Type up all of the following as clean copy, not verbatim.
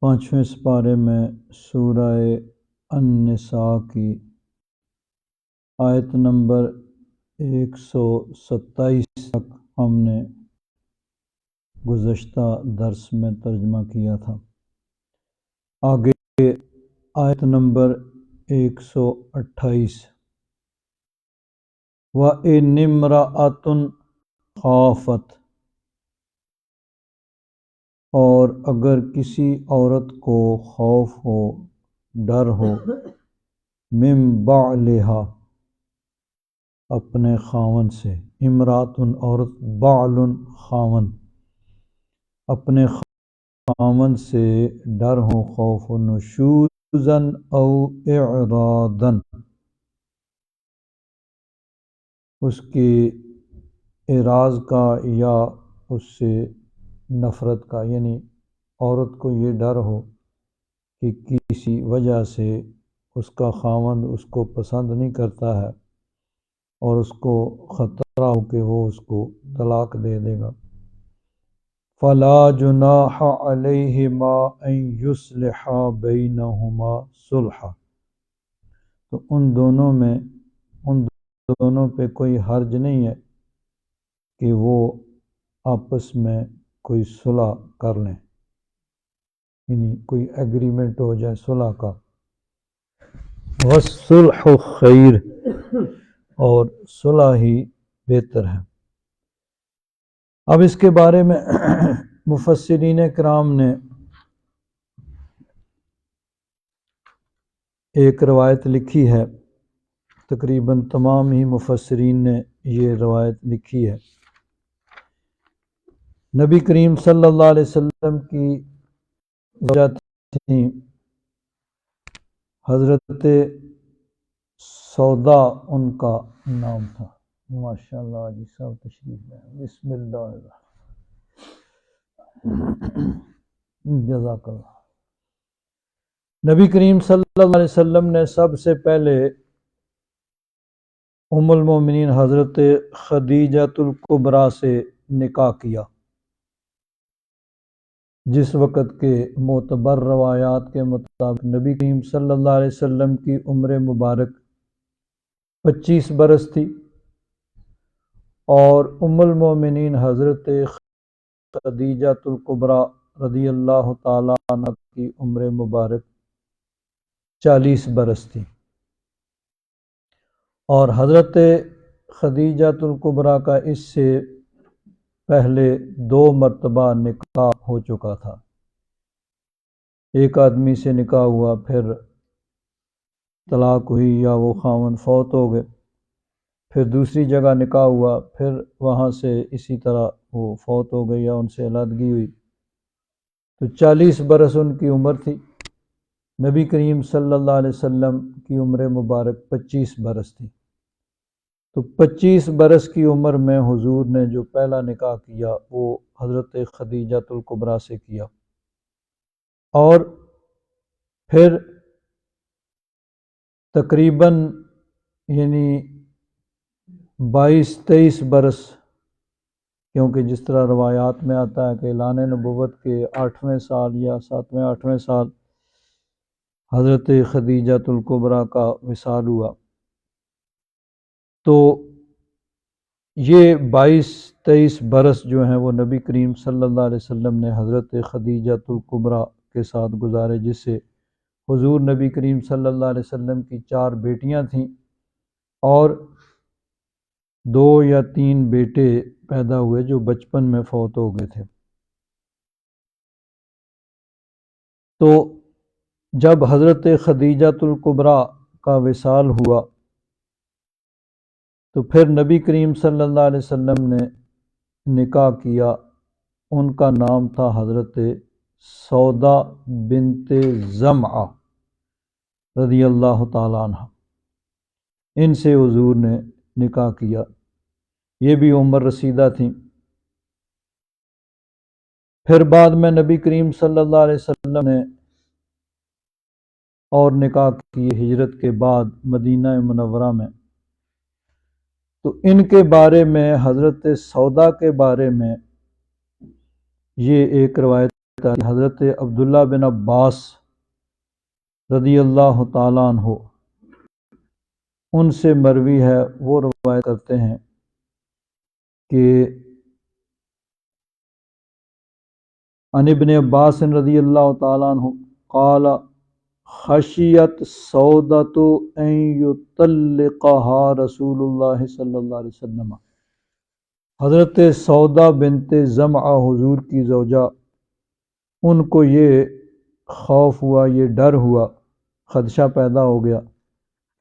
5ویں سپارے میں سورہ النساء کی آیت نمبر 127 تک ہم نے گزشتہ درس میں ترجمہ کیا تھا۔ آگے آیت نمبر 128 وَإِنِ امْرَأَةٌ خَافَتْ، اور اگر کسی عورت کو خوف ہو، ڈر ہو، مِن بَعْلِہَا، اپنے خاوند سے، امرأۃ عورت، بعل خاوند، اپنے خاوند سے ڈر ہو، خوف ہو، نشوزاً او اعراضاً، اس کے اعراض کا یا اس سے نفرت کا، یعنی عورت کو یہ ڈر ہو کہ کسی وجہ سے اس کا خاوند اس کو پسند نہیں کرتا ہے اور اس کو خطرہ ہو کہ وہ اس کو طلاق دے دے گا، فَلَا جُنَاحَ عَلَيْهِمَا أَن يُصْلِحَا بَيْنَهُمَا صُلْحًا، تو ان دونوں پہ کوئی حرج نہیں ہے کہ وہ آپس میں کوئی صلح کر لیں، یعنی کوئی ایگریمنٹ ہو جائے صلح کا، وَالصُّلْحُ خَيْرٌ، اور صلح ہی بہتر ہے۔ اب اس کے بارے میں مفسرین کرام نے ایک روایت لکھی ہے، تقریباً تمام ہی مفسرین نے یہ روایت لکھی ہے۔ نبی کریم صلی اللہ علیہ وسلم کی وجہ تھی حضرت سودا، ان کا نام تھا۔ ماشاءاللہ جی صاحب تشریف لائیں، بسم اللہ الرحمن، جزاک اللہ۔ نبی کریم صلی اللہ علیہ وسلم نے سب سے پہلے ام المومنین حضرت خدیجۃ الکبریٰ سے نکاح کیا، جس وقت کے معتبر روایات کے مطابق نبی کریم صلی اللہ علیہ وسلم کی عمر مبارک 25 برس تھی، اور ام المومنین حضرت خدیجۃ الکبریٰ رضی اللہ تعالیٰ عنہ کی عمر مبارک 40 برس تھی، اور حضرت خدیجۃ الکبریٰ کا اس سے پہلے 2 مرتبہ نکاح ہو چکا تھا۔ ایک آدمی سے نکاح ہوا، پھر طلاق ہوئی یا وہ خاوند فوت ہو گئے، پھر دوسری جگہ نکاح ہوا، پھر وہاں سے اسی طرح وہ فوت ہو گئی یا ان سے علیحدگی ہوئی، تو 40 برس ان کی عمر تھی۔ نبی کریم صلی اللہ علیہ وسلم کی عمر مبارک 25 برس تھی، تو 25 برس کی عمر میں حضور نے جو پہلا نکاح کیا وہ حضرت خدیجۃ الکبریٰ سے کیا، اور پھر تقریباً یعنی 22-23 برس، کیونکہ جس طرح روایات میں آتا ہے کہ اعلان نبوت کے 8ویں سال یا 7ویں-8ویں سال حضرت خدیجۃ الکبریٰ کا وصال ہوا، تو یہ 22-23 برس جو ہیں وہ نبی کریم صلی اللہ علیہ وسلم نے حضرت خدیجۃ الکبریٰ کے ساتھ گزارے، جس سے حضور نبی کریم صلی اللہ علیہ وسلم کی 4 بیٹیاں تھیں اور 2 یا 3 بیٹے پیدا ہوئے جو بچپن میں فوت ہو گئے تھے۔ تو جب حضرت خدیجۃ الکبریٰ کا وصال ہوا تو پھر نبی کریم صلی اللہ علیہ وسلم نے نکاح کیا، ان کا نام تھا حضرت سودا بنت زمعہ رضی اللہ تعالیٰ عنہ، ان سے حضور نے نکاح کیا، یہ بھی عمر رسیدہ تھیں۔ پھر بعد میں نبی کریم صلی اللہ علیہ وسلم نے اور نکاح کیے ہجرت کے بعد مدینہ منورہ میں، تو ان کے بارے میں حضرت سودا کے بارے میں یہ ایک روایت حضرت عبداللہ بن عباس رضی اللہ تعالیٰ عنہ ان سے مروی ہے، وہ روایت کرتے ہیں کہ عن ابن عباس رضی اللہ تعالیٰ عنہ قال خشیت سودۃ ان یطلقها رسول اللہ صلی اللہ علیہ وسلم، حضرت سودا بنت زمعہ حضور کی زوجہ، ان کو یہ خوف ہوا، یہ ڈر ہوا، خدشہ پیدا ہو گیا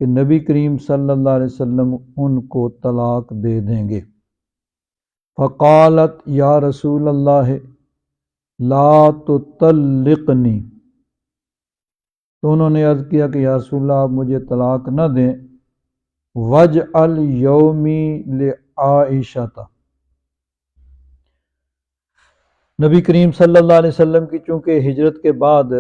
کہ نبی کریم صلی اللہ علیہ وسلم ان کو طلاق دے دیں گے۔ فقالت یا رسول اللہ لا تطلقنی، تو انہوں نے عرض کیا کہ یا رسول اللہ آپ مجھے طلاق نہ دیں، وجعل یومی لعائشہ، نبی کریم صلی اللہ علیہ وسلم کی چونکہ ہجرت کے بعد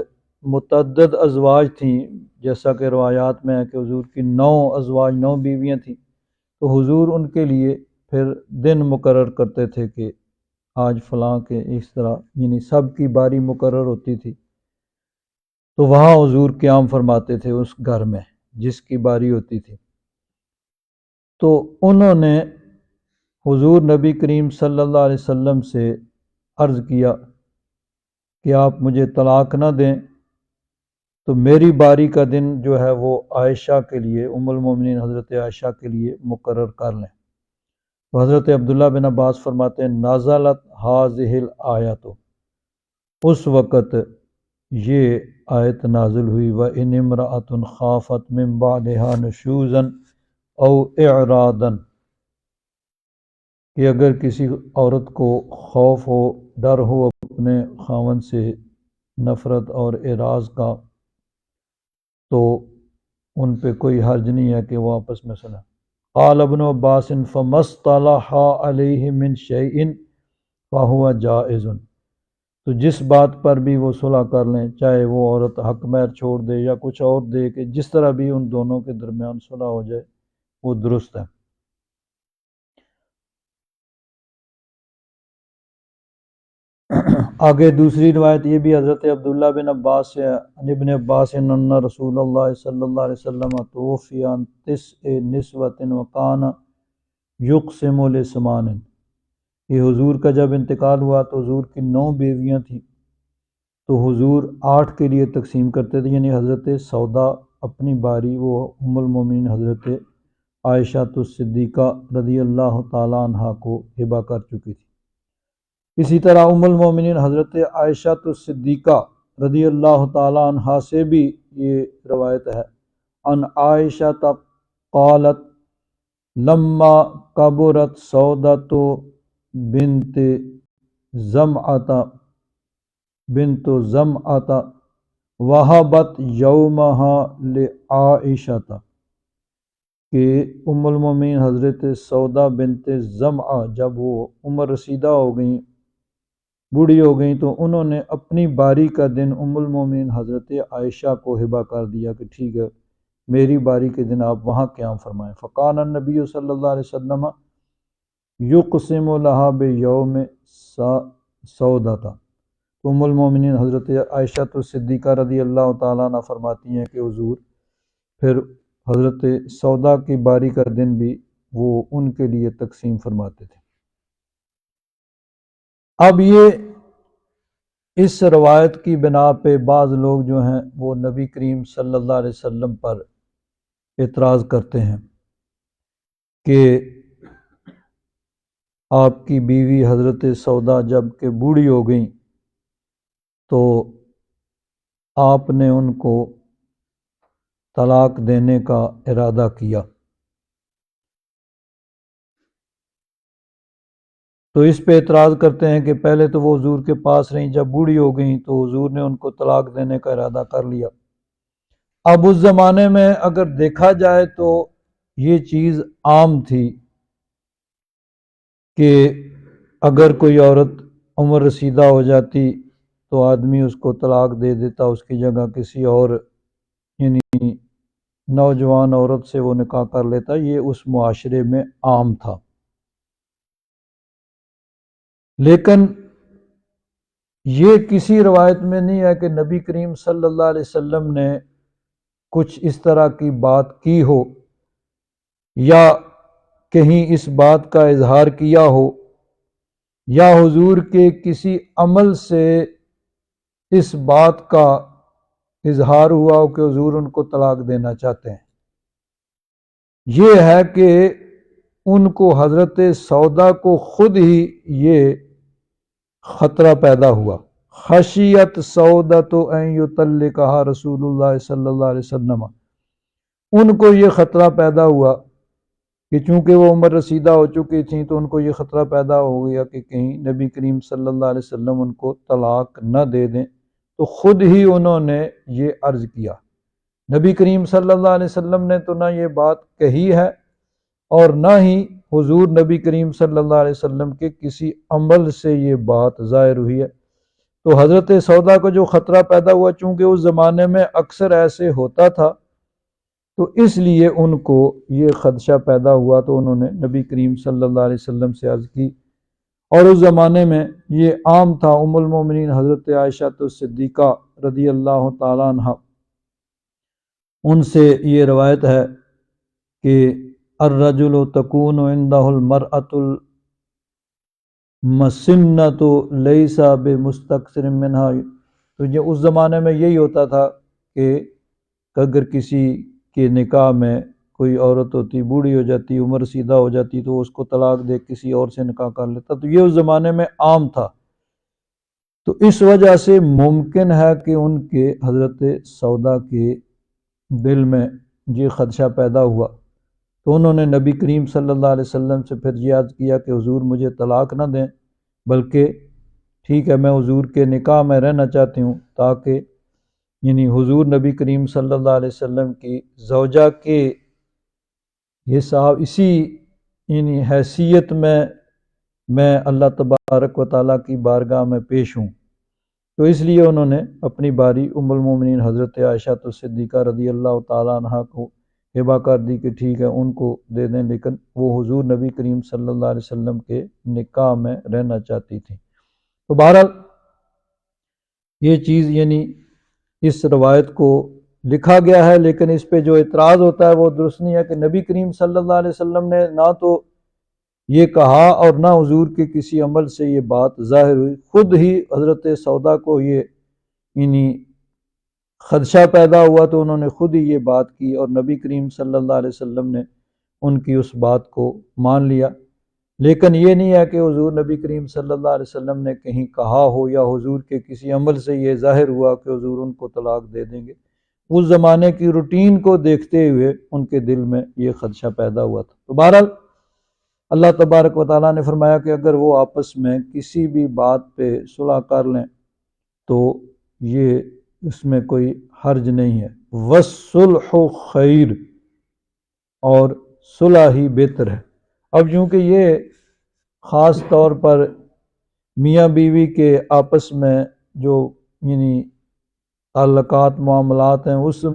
متعدد ازواج تھیں، جیسا کہ روایات میں ہے کہ حضور کی 9 ازواج 9 بیویاں تھیں، تو حضور ان کے لیے پھر دن مقرر کرتے تھے کہ آج فلاں کے اس طرح، یعنی سب کی باری مقرر ہوتی تھی، تو وہاں حضور قیام فرماتے تھے اس گھر میں جس کی باری ہوتی تھی۔ تو انہوں نے حضور نبی کریم صلی اللہ علیہ وسلم سے عرض کیا کہ آپ مجھے طلاق نہ دیں، تو میری باری کا دن جو ہے وہ عائشہ کے لیے، ام المومنین حضرت عائشہ کے لیے مقرر کر لیں۔ تو حضرت عبداللہ بن عباس فرماتے ہیں نازلت ہذہ الآیۃ، اس وقت یہ آیت نازل ہوئی، وَإِنِ امْرَأَةٌ خَافَتْ مِن بَعْلِهَا نُشُوزًا أَوْ إِعْرَاضًا، کہ اگر کسی عورت کو خوف ہو، ڈر ہو اپنے خاوند سے نفرت اور اعراض کا، تو ان پہ کوئی حرج نہیں ہے کہ وہ آپس میں صلح۔ قال ابن عباس فَمَا اصْطَلَحَ عَلَيْهِ مِنْ شَيْءٍ فَهُوَ جَائِزٌ، تو جس بات پر بھی وہ صلح کر لیں، چاہے وہ عورت حق مہر چھوڑ دے یا کچھ اور دے، کہ جس طرح بھی ان دونوں کے درمیان صلح ہو جائے وہ درست ہے۔ آگے دوسری روایت یہ بھی حضرت عبداللہ بن عباس سے، عن ابن عباس ان رسول اللہ صلی اللہ علیہ وسلم توفی عن 9 نسوۃ وکان یقسم لثمان، یہ حضور کا جب انتقال ہوا تو حضور کی 9 بیویاں تھیں، تو حضور 8 کے لیے تقسیم کرتے تھے، یعنی حضرت سودا اپنی باری وہ ام المومنین حضرت عائشہ الصدیقہ رضی اللہ تعالیٰ عنہ کو ہبہ کر چکی تھی۔ اسی طرح ام المومنین حضرت عائشہ الصدیقہ رضی اللہ تعالیٰ عنہ سے بھی یہ روایت ہے، ان عائشہ قالت لما کبرت سودۃ بنت زمعۃ وہبت یومها لعائشہ، کہ ام المومنین حضرت سودا بنت زمعہ جب وہ عمر رسیدہ ہو گئیں، بوڑھی ہو گئیں، تو انہوں نے اپنی باری کا دن ام المومنین حضرت عائشہ کو ہبہ کر دیا کہ ٹھیک ہے میری باری کے دن آپ وہاں قیام فرمائیں۔ فقال النبی صلی اللہ علیہ وسلم یقسم لها بیوم سودۃ، ام المومنین حضرت عائشہ الصدیقہ رضی اللہ تعالیٰ عنہ فرماتی ہیں کہ حضور پھر حضرت سودا کی باری کا دن بھی وہ ان کے لیے تقسیم فرماتے تھے۔ اب یہ اس روایت کی بنا پہ بعض لوگ جو ہیں وہ نبی کریم صلی اللہ علیہ وسلم پر اعتراض کرتے ہیں کہ آپ کی بیوی حضرت سودا جب کہ بوڑھی ہو گئیں تو آپ نے ان کو طلاق دینے کا ارادہ کیا، تو اس پہ اعتراض کرتے ہیں کہ پہلے تو وہ حضور کے پاس رہیں، جب بوڑھی ہو گئیں تو حضور نے ان کو طلاق دینے کا ارادہ کر لیا۔ اب اس زمانے میں اگر دیکھا جائے تو یہ چیز عام تھی کہ اگر کوئی عورت عمر رسیدہ ہو جاتی تو آدمی اس کو طلاق دے دیتا، اس کی جگہ کسی اور یعنی نوجوان عورت سے وہ نکاح کر لیتا، یہ اس معاشرے میں عام تھا۔ لیکن یہ کسی روایت میں نہیں ہے کہ نبی کریم صلی اللہ علیہ وسلم نے کچھ اس طرح کی بات کی ہو یا کہیں اس بات کا اظہار کیا ہو یا حضور کے کسی عمل سے اس بات کا اظہار ہوا ہو کہ حضور ان کو طلاق دینا چاہتے ہیں۔ یہ ہے کہ ان کو حضرت سودا کو خود ہی یہ خطرہ پیدا ہوا، خشیت سودۃ ان یطلقها رسول اللہ صلی اللہ علیہ وسلم، ان کو یہ خطرہ پیدا ہوا کہ چونکہ وہ عمر رسیدہ ہو چکی تھیں تو ان کو یہ خطرہ پیدا ہو گیا کہ کہیں نبی کریم صلی اللہ علیہ وسلم ان کو طلاق نہ دے دیں، تو خود ہی انہوں نے یہ عرض کیا۔ نبی کریم صلی اللہ علیہ وسلم نے تو نہ یہ بات کہی ہے اور نہ ہی حضور نبی کریم صلی اللہ علیہ وسلم کے کسی عمل سے یہ بات ظاہر ہوئی ہے۔ تو حضرت سودا کو جو خطرہ پیدا ہوا، چونکہ اس زمانے میں اکثر ایسے ہوتا تھا، تو اس لیے ان کو یہ خدشہ پیدا ہوا، تو انہوں نے نبی کریم صلی اللہ علیہ وسلم سے عرض کی، اور اس زمانے میں یہ عام تھا۔ ام المومنین حضرت عائشہ صدیقہ رضی اللہ تعالیٰ عنہ، ان سے یہ روایت ہے کہ الرجل تکون عنده المرأة المسنۃ لیس بمستکثر منها، تو یہ اس زمانے میں یہی ہوتا تھا کہ اگر کسی کے نکاح میں کوئی عورت ہوتی، بوڑھی ہو جاتی، عمر رسیدہ ہو جاتی، تو اس کو طلاق دے کسی اور سے نکاح کر لیتا، تو یہ اس زمانے میں عام تھا۔ تو اس وجہ سے ممکن ہے کہ ان کے حضرت سودا کے دل میں یہ خدشہ پیدا ہوا، تو انہوں نے نبی کریم صلی اللہ علیہ وسلم سے پھر یہ عرض کیا کہ حضور مجھے طلاق نہ دیں، بلکہ ٹھیک ہے میں حضور کے نکاح میں رہنا چاہتی ہوں، تاکہ یعنی حضور نبی کریم صلی اللہ علیہ وسلم کی زوجہ کے حساب اسی یعنی حیثیت میں اللہ تبارک و تعالیٰ کی بارگاہ میں پیش ہوں۔ تو اس لیے انہوں نے اپنی باری ام المومنین حضرت عائشہ صدیقہ رضی اللہ تعالیٰ عنہ کو ہبہ کر دی کہ ٹھیک ہے ان کو دے دیں، لیکن وہ حضور نبی کریم صلی اللہ علیہ وسلم کے نکاح میں رہنا چاہتی تھی۔ تو بہرحال یہ چیز یعنی اس روایت کو لکھا گیا ہے، لیکن اس پہ جو اعتراض ہوتا ہے وہ درست نہیں ہے کہ نبی کریم صلی اللہ علیہ وسلم نے نہ تو یہ کہا اور نہ حضور کے کسی عمل سے یہ بات ظاہر ہوئی، خود ہی حضرت سودا کو یہ یعنی خدشہ پیدا ہوا، تو انہوں نے خود ہی یہ بات کی اور نبی کریم صلی اللہ علیہ وسلم نے ان کی اس بات کو مان لیا۔ لیکن یہ نہیں ہے کہ حضور نبی کریم صلی اللہ علیہ وسلم نے کہیں کہا ہو یا حضور کے کسی عمل سے یہ ظاہر ہوا کہ حضور ان کو طلاق دے دیں گے، اس زمانے کی روٹین کو دیکھتے ہوئے ان کے دل میں یہ خدشہ پیدا ہوا تھا۔ تو بہرحال اللہ تبارک و تعالیٰ نے فرمایا کہ اگر وہ آپس میں کسی بھی بات پہ صلح کر لیں تو یہ اس میں کوئی حرج نہیں ہے، وَالصُّلْحُ خیر، اور صلح ہی بہتر ہے۔ اب چونکہ یہ خاص طور پر میاں بیوی کے آپس میں جو یعنی تعلقات معاملات ہیں اس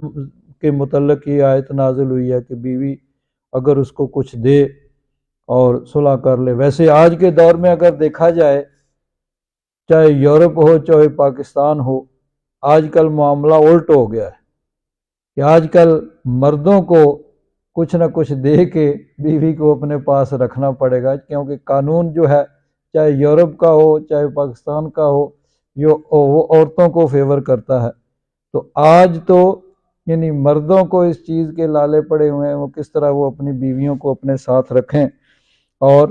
کے متعلق یہ آیت نازل ہوئی ہے کہ بیوی اگر اس کو کچھ دے اور صلح کر لے۔ ویسے آج کے دور میں اگر دیکھا جائے، چاہے یورپ ہو چاہے پاکستان ہو، آج کل معاملہ الٹ ہو گیا ہے کہ آج کل مردوں کو کچھ نہ کچھ دے کے بیوی کو اپنے پاس رکھنا پڑے گا، کیونکہ قانون جو ہے چاہے یورپ کا ہو چاہے پاکستان کا ہو وہ عورتوں کو فیور کرتا ہے۔ تو آج تو یعنی مردوں کو اس چیز کے لالے پڑے ہوئے ہیں وہ کس طرح وہ اپنی بیویوں کو اپنے ساتھ رکھیں، اور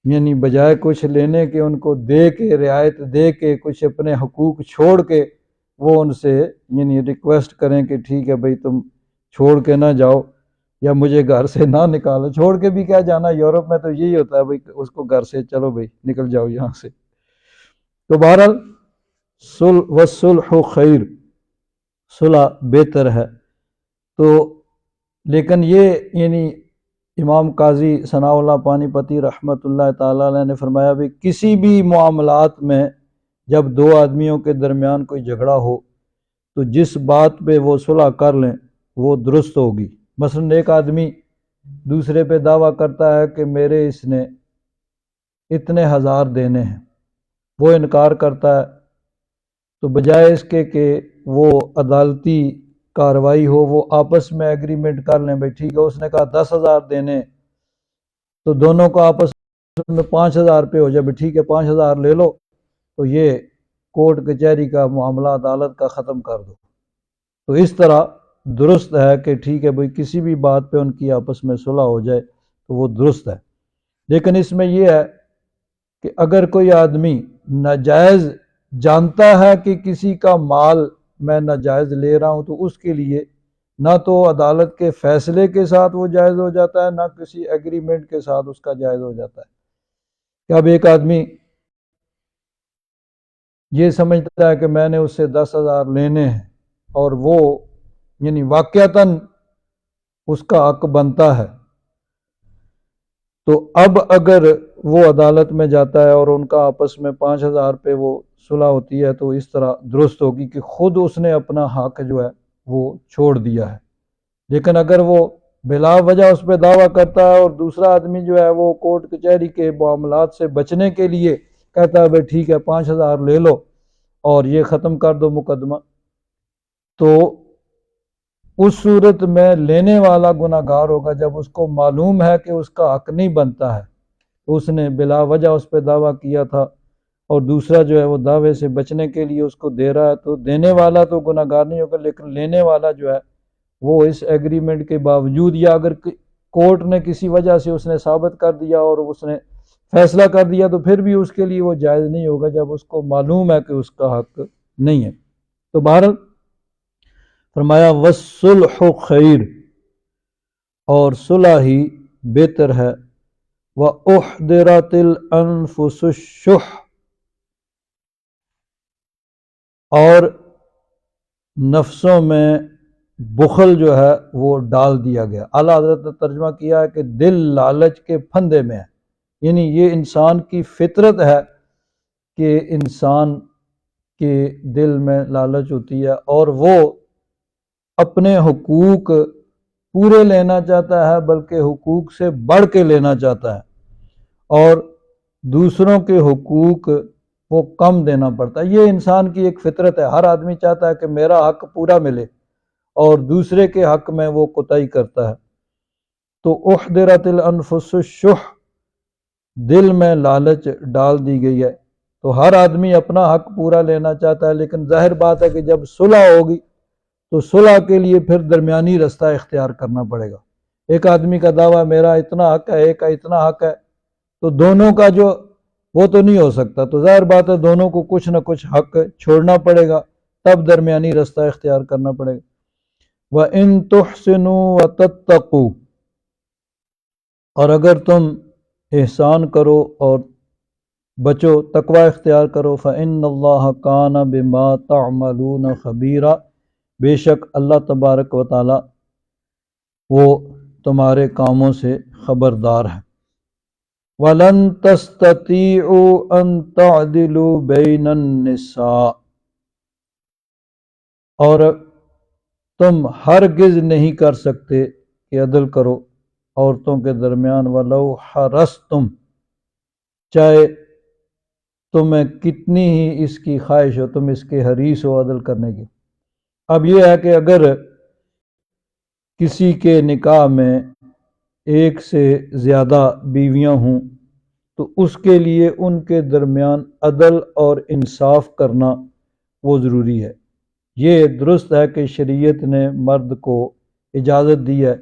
یعنی بجائے کچھ لینے کے ان کو دے کے رعایت دے کے کچھ اپنے حقوق چھوڑ کے وہ ان سے یعنی ریکویسٹ کریں کہ ٹھیک ہے بھئی تم چھوڑ کے نہ جاؤ یا مجھے گھر سے نہ نکالو۔ چھوڑ کے بھی کیا جانا، یورپ میں تو یہی ہوتا ہے بھئی اس کو گھر سے چلو بھئی نکل جاؤ یہاں سے۔ تو بہرحال وَالصُّلْحُ خیر، صلح بہتر ہے۔ تو لیکن یہ یعنی امام قاضی ثناء اللہ پانی پتی رحمۃ اللہ تعالیٰ علیہ نے فرمایا بھی کسی بھی معاملات میں جب دو آدمیوں کے درمیان کوئی جھگڑا ہو تو جس بات پہ وہ صلح کر لیں وہ درست ہوگی۔ مثلا ایک آدمی دوسرے پہ دعویٰ کرتا ہے کہ اس نے اتنے ہزار دینے ہیں، وہ انکار کرتا ہے تو بجائے اس کے کہ وہ عدالتی کاروائی ہو، وہ آپس میں ایگریمنٹ کر لیں، بھائی ٹھیک ہے اس نے کہا 10,000 دینے تو دونوں کو آپس میں 5,000 پہ ہو جائے، بھائی ٹھیک ہے 5,000 لے لو، تو یہ کورٹ کچہری کا معاملہ عدالت کا ختم کر دو۔ تو اس طرح درست ہے کہ ٹھیک ہے بھائی کسی بھی بات پہ ان کی آپس میں صلح ہو جائے تو وہ درست ہے۔ لیکن اس میں یہ ہے کہ اگر کوئی آدمی ناجائز جانتا ہے کہ کسی کا مال میں ناجائز لے رہا ہوں، تو اس کے لیے نہ تو عدالت کے فیصلے کے ساتھ وہ جائز ہو جاتا ہے، نہ کسی ایگریمنٹ کے ساتھ اس کا جائز ہو جاتا ہے۔ کہ اب ایک آدمی یہ سمجھتا ہے کہ میں نے اس سے 10,000 لینے ہیں اور وہ یعنی واقعتاً اس کا حق بنتا ہے، تو اب اگر وہ عدالت میں جاتا ہے اور ان کا آپس میں 5,000 پہ وہ صلح ہوتی ہے، تو اس طرح درست ہوگی کہ خود اس نے اپنا حق جو ہے وہ چھوڑ دیا ہے۔ لیکن اگر وہ بلا وجہ اس پہ دعویٰ کرتا ہے اور دوسرا آدمی جو ہے وہ کورٹ کچہری کے معاملات سے بچنے کے لیے کہتا ہے بھائی ٹھیک ہے 5,000 لے لو اور یہ ختم کر دو مقدمہ، تو اس صورت میں لینے والا گناہ گار ہوگا جب اس کو معلوم ہے کہ اس کا حق نہیں بنتا ہے، تو اس نے بلا وجہ اس پہ دعویٰ کیا تھا اور دوسرا جو ہے وہ دعوے سے بچنے کے لیے اس کو دے رہا ہے، تو دینے والا تو گناہ گار نہیں ہوگا، لیکن لینے والا جو ہے وہ اس ایگریمنٹ کے باوجود یا اگر کورٹ نے کسی وجہ سے اس نے ثابت کر دیا اور اس نے فیصلہ کر دیا تو پھر بھی اس کے لیے وہ جائز نہیں ہوگا جب اس کو معلوم ہے کہ اس کا حق نہیں ہے۔ تو بہرحال فرمایا والصلح خیر، اور صلح ہی بہتر ہے، وَأُحْضِرَتِ الْأَنفُسُ الشُّحَّ، اور نفسوں میں بخل جو ہے وہ ڈال دیا گیا۔ اعلیٰ حضرت نے ترجمہ کیا ہے کہ دل لالچ کے پھندے میں ہے، یعنی یہ انسان کی فطرت ہے کہ انسان کے دل میں لالچ ہوتی ہے اور وہ اپنے حقوق پورے لینا چاہتا ہے، بلکہ حقوق سے بڑھ کے لینا چاہتا ہے، اور دوسروں کے حقوق وہ کم دینا پڑتا ہے۔ یہ انسان کی ایک فطرت ہے، ہر آدمی چاہتا ہے کہ میرا حق پورا ملے اور دوسرے کے حق میں وہ کوتاہی کرتا ہے۔ تو احضرت الانفس الشح، دل میں لالچ ڈال دی گئی ہے، تو ہر آدمی اپنا حق پورا لینا چاہتا ہے، لیکن ظاہر بات ہے کہ جب صلح ہوگی تو صلح کے لیے پھر درمیانی رستہ اختیار کرنا پڑے گا۔ ایک آدمی کا دعویٰ میرا اتنا حق ہے، ایک کا اتنا حق ہے، تو دونوں کا جو وہ تو نہیں ہو سکتا، تو ظاہر بات ہے دونوں کو کچھ نہ کچھ حق چھوڑنا پڑے گا، تب درمیانی رستہ اختیار کرنا پڑے گا۔ وَإِن تُحْسِنُوا وَتَتَّقُوا، اور اگر تم احسان کرو اور بچو، تقوی اختیار کرو، فَإِنَّ اللَّهَ كَانَ بِمَا تَعْمَلُونَ خَبِيرًا، بے شک اللہ تبارک و تعالی وہ تمہارے کاموں سے خبردار ہے۔ وَلَن تَسْتَطِيعُوا أَن تَعْدِلُوا بَيْنَ النِّسَاءِ، اور تم ہرگز نہیں کر سکتے کہ عدل کرو عورتوں کے درمیان، وَلَوْ حَرَصْتُمْ، چاہے تمہیں کتنی ہی اس کی خواہش ہو، تم اس کے حریص ہو عدل کرنے کی۔ اب یہ ہے کہ اگر کسی کے نکاح میں ایک سے زیادہ بیویاں ہوں تو اس کے لیے ان کے درمیان عدل اور انصاف کرنا وہ ضروری ہے۔ یہ درست ہے کہ شریعت نے مرد کو اجازت دی ہے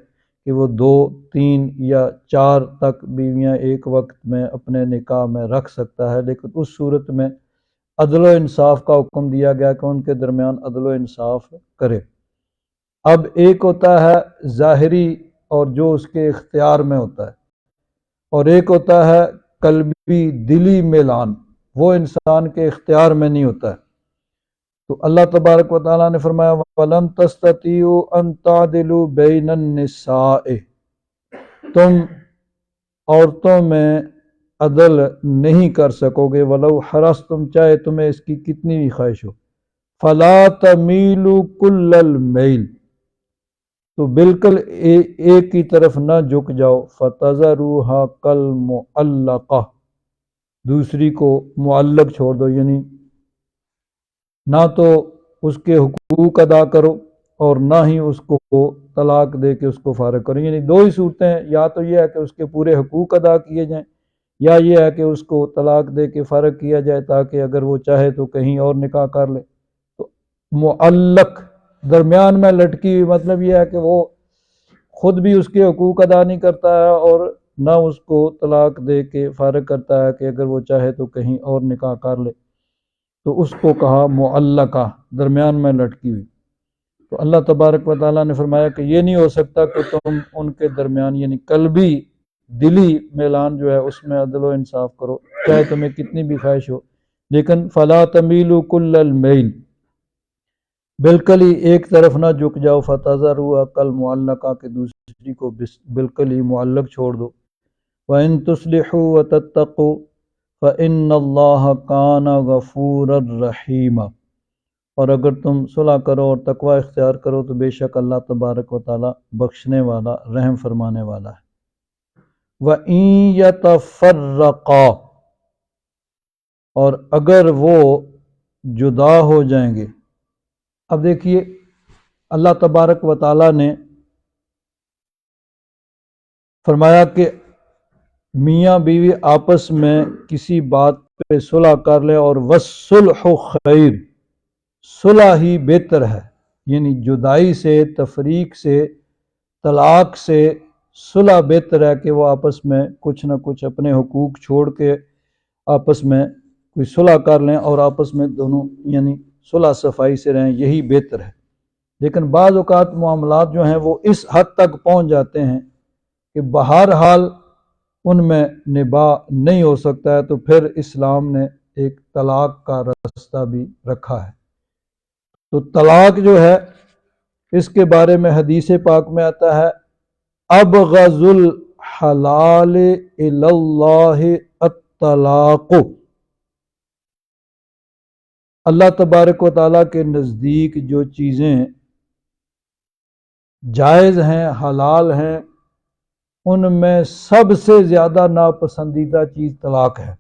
کہ وہ 2، 3 یا 4 تک بیویاں ایک وقت میں اپنے نکاح میں رکھ سکتا ہے، لیکن اس صورت میں عدل و انصاف کا حکم دیا گیا کہ ان کے درمیان عدل و انصاف کرے۔ اب ایک ہوتا ہے ظاہری اور جو اس کے اختیار میں ہوتا ہے، اور ایک ہوتا ہے قلبی دلی میلان، وہ انسان کے اختیار میں نہیں ہوتا ہے۔ تو اللہ تبارک و تعالیٰ نے فرمایا وَلَن تَسْتَطِيعُوا أَن تَعْدِلُوا بَيْنَ النِّسَاءِ، تم عورتوں میں عدل نہیں کر سکو گے، وَلَوْ حَرَصْتُمْ، چاہے تمہیں اس کی کتنی بھی خواہش ہو، فَلَا تَمِيلُوا كُلَّ الْمَيْلِ، تو بالکل ایک کی طرف نہ جھک جاؤ، فَتَذَرُوهَا كَالْمُعَلَّقَةِ، دوسری کو معلق چھوڑ دو، یعنی نہ تو اس کے حقوق ادا کرو اور نہ ہی اس کو طلاق دے کے اس کو فارغ کرو. یعنی دو ہی صورتیں ہیں، یا تو یہ ہے کہ اس کے پورے حقوق ادا کیے جائیں، یا یہ ہے کہ اس کو طلاق دے کے فارغ کیا جائے تاکہ اگر وہ چاہے تو کہیں اور نکاح کر لے. تو معلق درمیان میں لٹکی ہوئی مطلب یہ ہے کہ وہ خود بھی اس کے حقوق ادا نہیں کرتا ہے اور نہ اس کو طلاق دے کے فارغ کرتا ہے کہ اگر وہ چاہے تو کہیں اور نکاح کر لے. تو اس کو کہا معلقہ، درمیان میں لٹکی ہوئی. تو اللہ تبارک و تعالیٰ نے فرمایا کہ یہ نہیں ہو سکتا کہ تم ان کے درمیان یعنی قلبی دلی میلان جو ہے اس میں عدل و انصاف کرو، چاہے تمہیں کتنی بھی خواہش ہو. لیکن فلا تمیلوا کل المیل، بالکل ہی ایک طرف نہ جھک جاؤ، فتذروها کالمعلقہ، کہ دوسری کو بالکل ہی معلق چھوڑ دو. وَإِن تُصْلِحُوا وَتَتَّقُوا فَإِنَّ اللَّهَ كَانَ غَفُورًا رَحِيمًا، اور اگر تم صلح کرو اور تقوی اختیار کرو تو بے شک اللہ تبارک و تعالی بخشنے والا رحم فرمانے والا ہے. وَإِن يَتَفَرَّقَا، اور اگر وہ جدا ہو جائیں گے. اب دیکھیے اللہ تبارک و تعالی نے فرمایا کہ میاں بیوی آپس میں کسی بات پہ صلح کر لیں، اور والصلح خیر، صلح ہی بہتر ہے. یعنی جدائی سے، تفریق سے، طلاق سے صلح بہتر ہے کہ وہ آپس میں کچھ نہ کچھ اپنے حقوق چھوڑ کے آپس میں کوئی صلح کر لیں اور آپس میں دونوں یعنی صلح صفائی سے رہیں، یہی بہتر ہے. لیکن بعض اوقات معاملات جو ہیں وہ اس حد تک پہنچ جاتے ہیں کہ بہرحال ان میں نباہ نہیں ہو سکتا ہے، تو پھر اسلام نے ایک طلاق کا راستہ بھی رکھا ہے. تو طلاق جو ہے اس کے بارے میں حدیث پاک میں آتا ہے ابغض الحلال الی اللہ الطلاق، اللہ تبارک و تعالیٰ کے نزدیک جو چیزیں جائز ہیں، حلال ہیں، ان میں سب سے زیادہ ناپسندیدہ چیز طلاق ہے.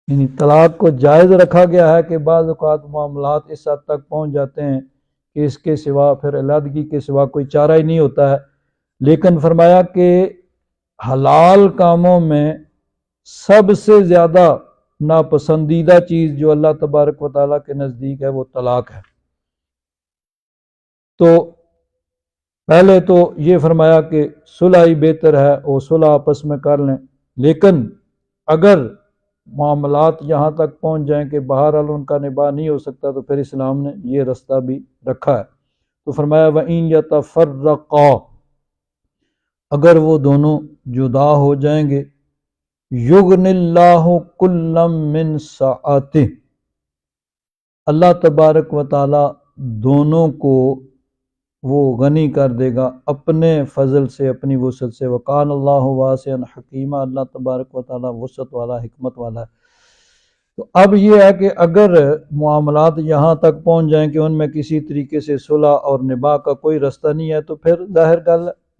یعنی طلاق کو جائز رکھا گیا ہے کہ بعض اوقات معاملات اس حد تک پہنچ جاتے ہیں کہ اس کے سوا پھر علیحدگی کے سوا کوئی چارہ ہی نہیں ہوتا ہے. لیکن فرمایا کہ حلال کاموں میں سب سے زیادہ ناپسندیدہ چیز جو اللہ تبارک و تعالیٰ کے نزدیک ہے وہ طلاق ہے. تو پہلے تو یہ فرمایا کہ صلح ہی بہتر ہے، وہ صلح آپس میں کر لیں. لیکن اگر معاملات یہاں تک پہنچ جائیں کہ بہرحال ان کا نباہ نہیں ہو سکتا تو پھر اسلام نے یہ رستہ بھی رکھا ہے. تو فرمایا وَإِن يَتَفَرَّقَا، اگر وہ دونوں جدا ہو جائیں گے، یغنِ اللہ کلا من سعتہ، اللہ تبارک و تعالی دونوں کو وہ غنی کر دے گا اپنے فضل سے، اپنی وسعت سے. وَقَانَ اللَّهُ وَاسِعًا حَكِيمًا، اللہ تبارک و تعالی وسعت والا، حکمت والا ہے. تو اب یہ ہے کہ اگر معاملات یہاں تک پہنچ جائیں کہ ان میں کسی طریقے سے صلح اور نباہ کا کوئی رستہ نہیں ہے تو پھر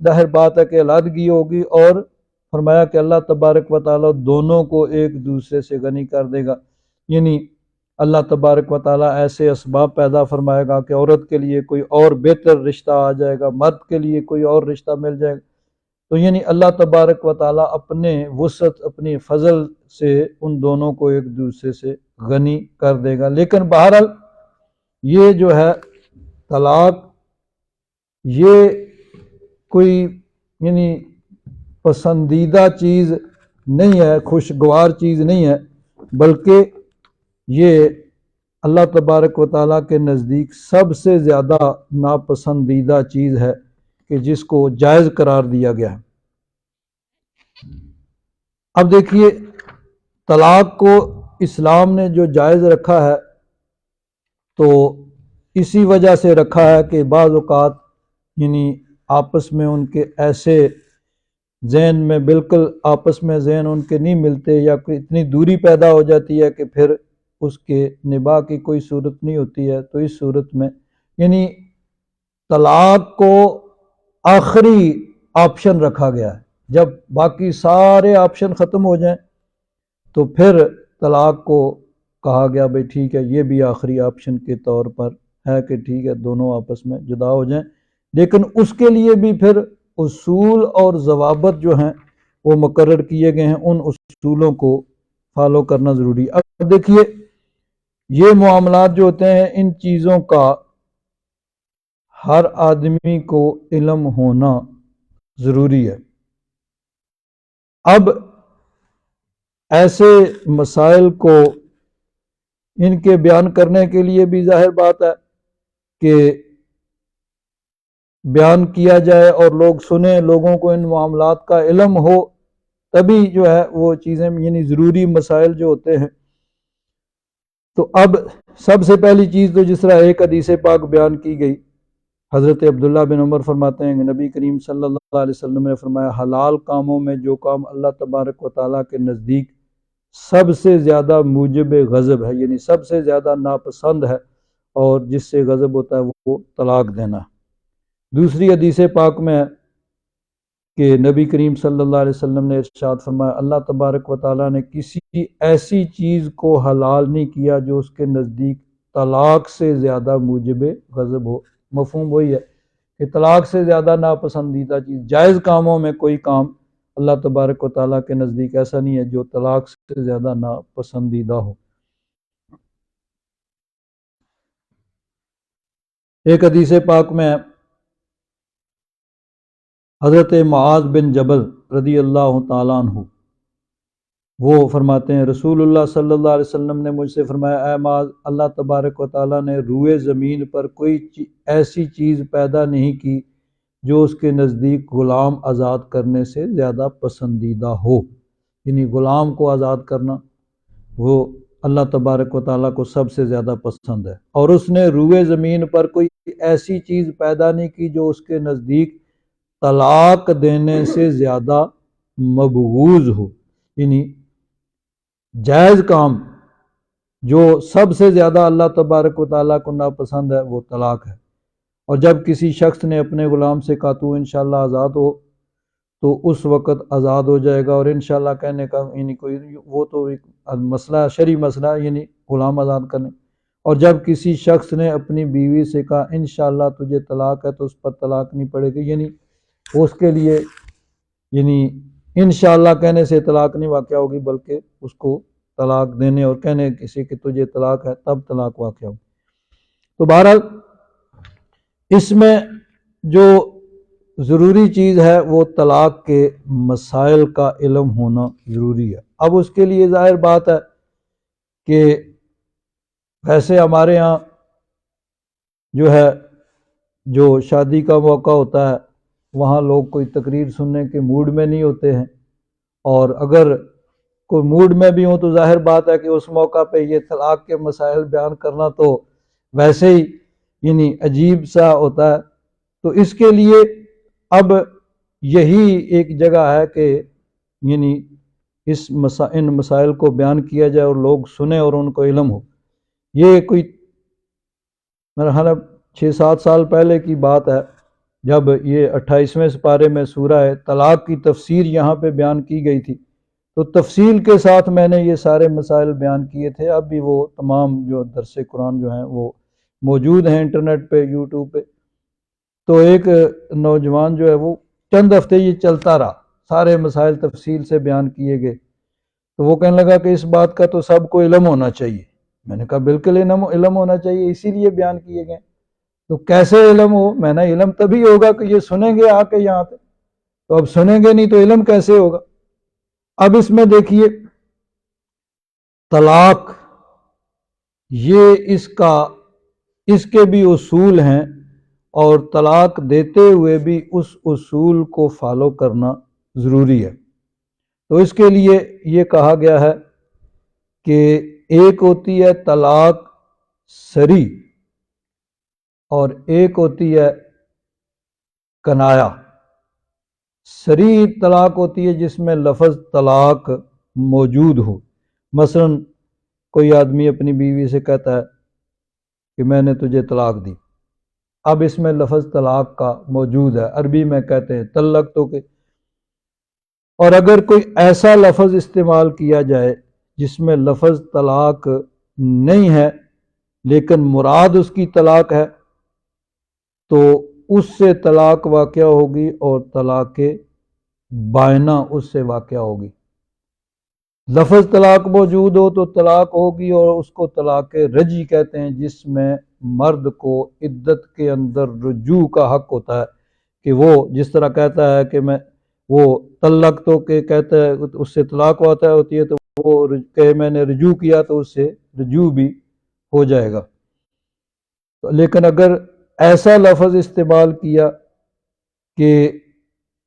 ظاہر بات ہے کہ علیحدگی ہوگی، اور فرمایا کہ اللہ تبارک و تعالی دونوں کو ایک دوسرے سے غنی کر دے گا. یعنی اللہ تبارک و تعالیٰ ایسے اسباب پیدا فرمائے گا کہ عورت کے لیے کوئی اور بہتر رشتہ آ جائے گا، مرد کے لیے کوئی اور رشتہ مل جائے گا. تو یعنی اللہ تبارک و تعالیٰ اپنے وسعت، اپنی فضل سے ان دونوں کو ایک دوسرے سے غنی کر دے گا. لیکن بہرحال یہ جو ہے طلاق، یہ کوئی یعنی پسندیدہ چیز نہیں ہے، خوشگوار چیز نہیں ہے، بلکہ یہ اللہ تبارک و تعالیٰ کے نزدیک سب سے زیادہ ناپسندیدہ چیز ہے کہ جس کو جائز قرار دیا گیا ہے. اب دیکھیے طلاق کو اسلام نے جو جائز رکھا ہے تو اسی وجہ سے رکھا ہے کہ بعض اوقات یعنی آپس میں ان کے ایسے ذہن میں بالکل آپس میں ذہن ان کے نہیں ملتے، یا کوئی اتنی دوری پیدا ہو جاتی ہے کہ پھر اس کے نباہ کی کوئی صورت نہیں ہوتی ہے. تو اس صورت میں یعنی طلاق کو آخری آپشن رکھا گیا ہے. جب باقی سارے آپشن ختم ہو جائیں تو پھر طلاق کو کہا گیا بھئی ٹھیک ہے یہ بھی آخری آپشن کے طور پر ہے کہ ٹھیک ہے دونوں آپس میں جدا ہو جائیں، لیکن اس کے لیے بھی پھر اصول اور ضوابط جو ہیں وہ مقرر کیے گئے ہیں، ان اصولوں کو فالو کرنا ضروری ہے۔ اب دیکھیے یہ معاملات جو ہوتے ہیں ان چیزوں کا ہر آدمی کو علم ہونا ضروری ہے۔ اب ایسے مسائل کو ان کے بیان کرنے کے لیے بھی ظاہر بات ہے کہ بیان کیا جائے اور لوگ سنیں، لوگوں کو ان معاملات کا علم ہو، تبھی جو ہے وہ چیزیں یعنی ضروری مسائل جو ہوتے ہیں۔ تو اب سب سے پہلی چیز تو جس طرح ایک حدیث پاک بیان کی گئی، حضرت عبداللہ بن عمر فرماتے ہیں کہ نبی کریم صلی اللہ علیہ وسلم نے فرمایا حلال کاموں میں جو کام اللہ تبارک و تعالیٰ کے نزدیک سب سے زیادہ موجب غضب ہے، یعنی سب سے زیادہ ناپسند ہے اور جس سے غضب ہوتا ہے وہ طلاق دینا۔ دوسری حدیث پاک میں ہے کہ نبی کریم صلی اللہ علیہ وسلم نے ارشاد فرمایا اللہ تبارک و تعالیٰ نے کسی ایسی چیز کو حلال نہیں کیا جو اس کے نزدیک طلاق سے زیادہ موجب غضب ہو۔ مفہوم وہی ہے کہ طلاق سے زیادہ ناپسندیدہ چیز، جائز کاموں میں کوئی کام اللہ تبارک و تعالیٰ کے نزدیک ایسا نہیں ہے جو طلاق سے زیادہ ناپسندیدہ ہو۔ ایک حدیث پاک میں حضرت معاذ بن جبل رضی اللہ تعالیٰ عنہ وہ فرماتے ہیں رسول اللہ صلی اللہ علیہ وسلم نے مجھ سے فرمایا اے معاذ اللہ تبارک و تعالیٰ نے روئے زمین پر کوئی ایسی چیز پیدا نہیں کی جو اس کے نزدیک غلام آزاد کرنے سے زیادہ پسندیدہ ہو، یعنی غلام کو آزاد کرنا وہ اللہ تبارک و تعالیٰ کو سب سے زیادہ پسند ہے، اور اس نے روئے زمین پر کوئی ایسی چیز پیدا نہیں کی جو اس کے نزدیک طلاق دینے سے زیادہ مبغوض ہو، یعنی جائز کام جو سب سے زیادہ اللہ تبارک و تعالیٰ کو ناپسند ہے وہ طلاق ہے۔ اور جب کسی شخص نے اپنے غلام سے کہا تو انشاءاللہ آزاد ہو تو اس وقت آزاد ہو جائے گا، اور انشاءاللہ کہنے کا یعنی کوئی وہ تو ایک مسئلہ شرعی مسئلہ یعنی غلام آزاد کرنے، اور جب کسی شخص نے اپنی بیوی سے کہا انشاءاللہ تجھے طلاق ہے تو اس پر طلاق نہیں پڑے گی، یعنی اس کے لیے یعنی انشاءاللہ کہنے سے طلاق نہیں واقع ہوگی بلکہ اس کو طلاق دینے اور کہنے کسی کہ تجھے طلاق ہے تب طلاق واقع ہوگی۔ تو بہرحال اس میں جو ضروری چیز ہے وہ طلاق کے مسائل کا علم ہونا ضروری ہے۔ اب اس کے لیے ظاہر بات ہے کہ ویسے ہمارے ہاں جو ہے جو شادی کا موقع ہوتا ہے وہاں لوگ کوئی تقریر سننے کے موڈ میں نہیں ہوتے ہیں، اور اگر کوئی موڈ میں بھی ہوں تو ظاہر بات ہے کہ اس موقع پہ یہ طلاق کے مسائل بیان کرنا تو ویسے ہی یعنی عجیب سا ہوتا ہے۔ تو اس کے لیے اب یہی ایک جگہ ہے کہ یعنی ان مسائل کو بیان کیا جائے اور لوگ سنیں اور ان کو علم ہو۔ یہ کوئی میرا خیال 6-7 سال پہلے کی بات ہے جب یہ 28ویں سپارے میں سورہ طلاق کی تفسیر یہاں پہ بیان کی گئی تھی، تو تفصیل کے ساتھ میں نے یہ سارے مسائل بیان کیے تھے۔ اب بھی وہ تمام جو درس قرآن جو ہیں وہ موجود ہیں انٹرنیٹ پہ یوٹیوب پہ۔ تو ایک نوجوان جو ہے وہ چند ہفتے یہ چلتا رہا، سارے مسائل تفصیل سے بیان کیے گئے، تو وہ کہنے لگا کہ اس بات کا تو سب کو علم ہونا چاہیے۔ میں نے کہا بالکل علم ہونا چاہیے، اسی لیے بیان کیے گئے۔ تو کیسے علم ہو؟ میں نے علم تبھی ہوگا کہ یہ سنیں گے آ کے یہاں پہ، تو اب سنیں گے نہیں تو علم کیسے ہوگا؟ اب اس میں دیکھیے طلاق یہ اس کے بھی اصول ہیں، اور طلاق دیتے ہوئے بھی اس اصول کو فالو کرنا ضروری ہے۔ تو اس کے لیے یہ کہا گیا ہے کہ ایک ہوتی ہے طلاق سری اور ایک ہوتی ہے کنایا۔ سری طلاق ہوتی ہے جس میں لفظ طلاق موجود ہو، مثلا کوئی آدمی اپنی بیوی سے کہتا ہے کہ میں نے تجھے طلاق دی، اب اس میں لفظ طلاق کا موجود ہے، عربی میں کہتے ہیں طلق تو کہ، اور اگر کوئی ایسا لفظ استعمال کیا جائے جس میں لفظ طلاق نہیں ہے لیکن مراد اس کی طلاق ہے تو اس سے طلاق واقع ہوگی اور طلاق بائنہ اس سے واقع ہوگی۔ لفظ طلاق موجود ہو تو طلاق ہوگی اور اس کو طلاق رجعی کہتے ہیں، جس میں مرد کو عدت کے اندر رجوع کا حق ہوتا ہے کہ وہ جس طرح کہتا ہے کہ میں وہ طلق تو کہ کہتا ہے اس سے طلاق ہوتی ہے تو وہ کہ میں نے رجوع کیا تو اس سے رجوع بھی ہو جائے گا۔ لیکن اگر ایسا لفظ استعمال کیا کہ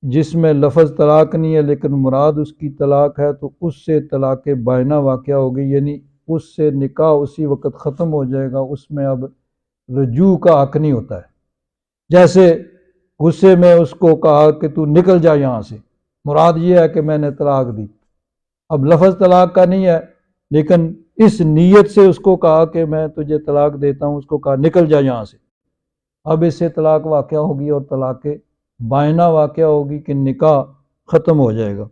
جس میں لفظ طلاق نہیں ہے لیکن مراد اس کی طلاق ہے تو اس سے طلاق بائنہ واقع ہوگی، یعنی اس سے نکاح اسی وقت ختم ہو جائے گا، اس میں اب رجوع کا حق نہیں ہوتا ہے۔ جیسے غصے میں اس کو کہا کہ تو نکل جا یہاں سے، مراد یہ ہے کہ میں نے طلاق دی، اب لفظ طلاق کا نہیں ہے لیکن اس نیت سے اس کو کہا کہ میں تجھے طلاق دیتا ہوں، اس کو کہا نکل جا یہاں سے، اب اس سے طلاق واقع ہوگی اور طلاق بائنہ واقع ہوگی کہ نکاح ختم ہو جائے گا۔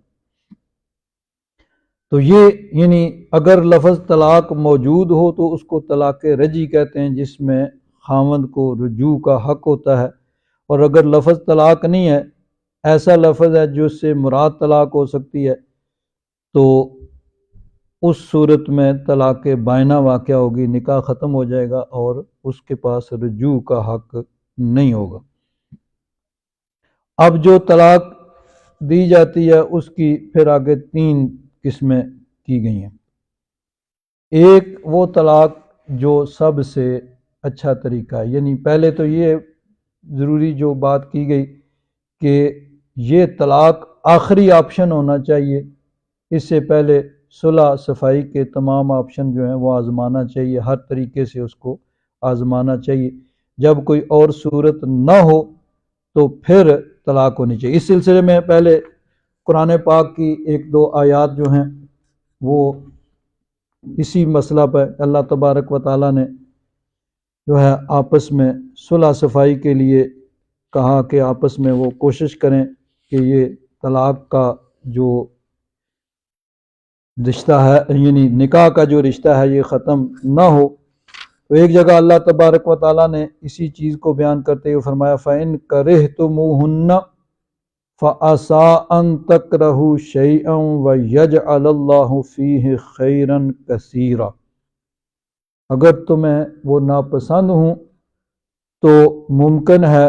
تو یہ یعنی اگر لفظ طلاق موجود ہو تو اس کو طلاق رجعی کہتے ہیں، جس میں خاوند کو رجوع کا حق ہوتا ہے، اور اگر لفظ طلاق نہیں ہے، ایسا لفظ ہے جس سے مراد طلاق ہو سکتی ہے، تو اس صورت میں طلاق بائنہ واقع ہوگی، نکاح ختم ہو جائے گا اور اس کے پاس رجوع کا حق نہیں ہوگا۔ اب جو طلاق دی جاتی ہے اس کی پھر آگے 3 قسمیں کی گئی ہیں۔ ایک وہ طلاق جو سب سے اچھا طریقہ ہے، یعنی پہلے تو یہ ضروری جو بات کی گئی کہ یہ طلاق آخری آپشن ہونا چاہیے، اس سے پہلے صلح صفائی کے تمام آپشن جو ہیں وہ آزمانا چاہیے، ہر طریقے سے اس کو آزمانا چاہیے، جب کوئی اور صورت نہ ہو تو پھر طلاق ہونی چاہیے۔ اس سلسلے میں پہلے قرآن پاک کی 1-2 آیات جو ہیں وہ اسی مسئلہ پر اللہ تبارک و تعالیٰ نے جو ہے آپس میں صلح صفائی کے لیے کہا کہ آپس میں وہ کوشش کریں کہ یہ طلاق کا جو رشتہ ہے، یعنی نکاح کا جو رشتہ ہے یہ ختم نہ ہو۔ تو ایک جگہ اللہ تبارک و تعالیٰ نے اسی چیز کو بیان کرتے ہوئے فرمایا فَإِن كَرِهْتُمُوهُنَّ فَعَسَىٰ أَن تَكْرَهُوا شَيْئًا وَيَجْعَلَ اللَّهُ فِيهِ خَيْرًا كَثِيرًا، اگر تمہیں وہ ناپسند ہوں تو ممکن ہے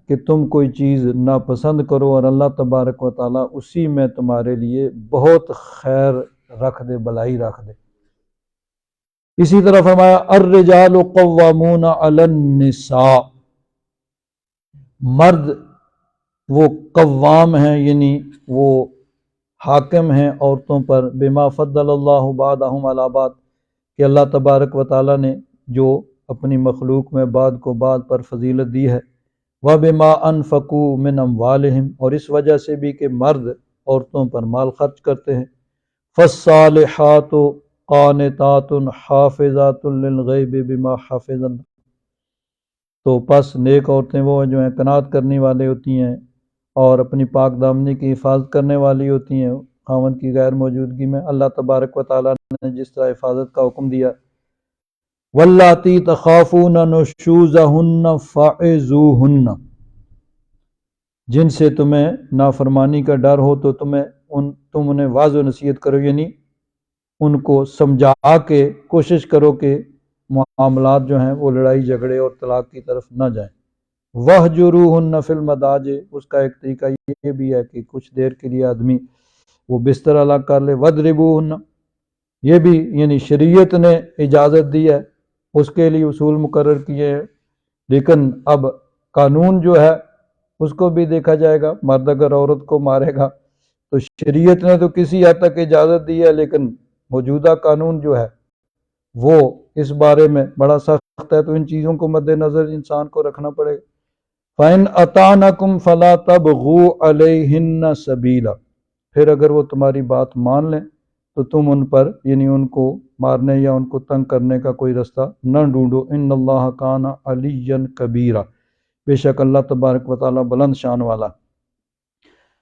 کہ تم کوئی چیز ناپسند کرو اور اللہ تبارک و تعالیٰ اسی میں تمہارے لیے بہت خیر رکھ دے، بلائی رکھ دے۔ اسی طرح فرمایا الرجال قوامون علی النساء، مرد وہ قوام ہیں یعنی وہ حاکم ہیں عورتوں پر، بما فضل اللہ بعضهم علی بعض، کہ اللہ تبارک و تعالیٰ نے جو اپنی مخلوق میں بعض کو بعض پر فضیلت دی ہے، وبما انفقوا من اموالہم، اور اس وجہ سے بھی کہ مرد عورتوں پر مال خرچ کرتے ہیں، فالصالحات قانتات حافظات للغیب بما حفظ اللہ، تو پس نیک عورتیں وہ جو ہیں قناعت کرنے والی ہوتی ہیں اور اپنی پاک دامنی کی حفاظت کرنے والی ہوتی ہیں خاوند کی غیر موجودگی میں، اللہ تبارک و تعالیٰ نے جس طرح حفاظت کا حکم دیا۔ واللاتی تخافون نشوزہن فعظوہن، جن سے تمہیں نافرمانی کا ڈر ہو تو تم انہیں واعظ و نصیحت کرو، یعنی ان کو سمجھا کے کوشش کرو کہ معاملات جو ہیں وہ لڑائی جھگڑے اور طلاق کی طرف نہ جائیں۔ وَاہْجُرُوهُنَّ فِی الْمَضَاجِعِ، اس کا ایک طریقہ یہ بھی ہے کہ کچھ دیر کے لیے آدمی وہ بستر الگ کر لے۔ وَاضْرِبُوهُنَّ، یہ بھی یعنی شریعت نے اجازت دی ہے، اس کے لیے اصول مقرر کیے ہیں، لیکن اب قانون جو ہے اس کو بھی دیکھا جائے گا، مرد اگر عورت کو مارے گا تو شریعت نے تو کسی حد تک اجازت دی ہے، لیکن موجودہ قانون جو ہے وہ اس بارے میں بڑا سخت ہے، تو ان چیزوں کو مد نظر انسان کو رکھنا پڑے گا۔ فَإِنْ أَطَعْنَكُمْ فَلَا تَبْغُوا عَلَيْهِنَّ سَبِيلًا، پھر اگر وہ تمہاری بات مان لیں تو تم ان پر یعنی ان کو مارنے یا ان کو تنگ کرنے کا کوئی رستہ نہ ڈھونڈو۔ إِنَّ اللَّهَ كَانَ عَلِيًّا كَبِيرًا، بے شک اللہ تبارک و تعالیٰ بلند شان والا۔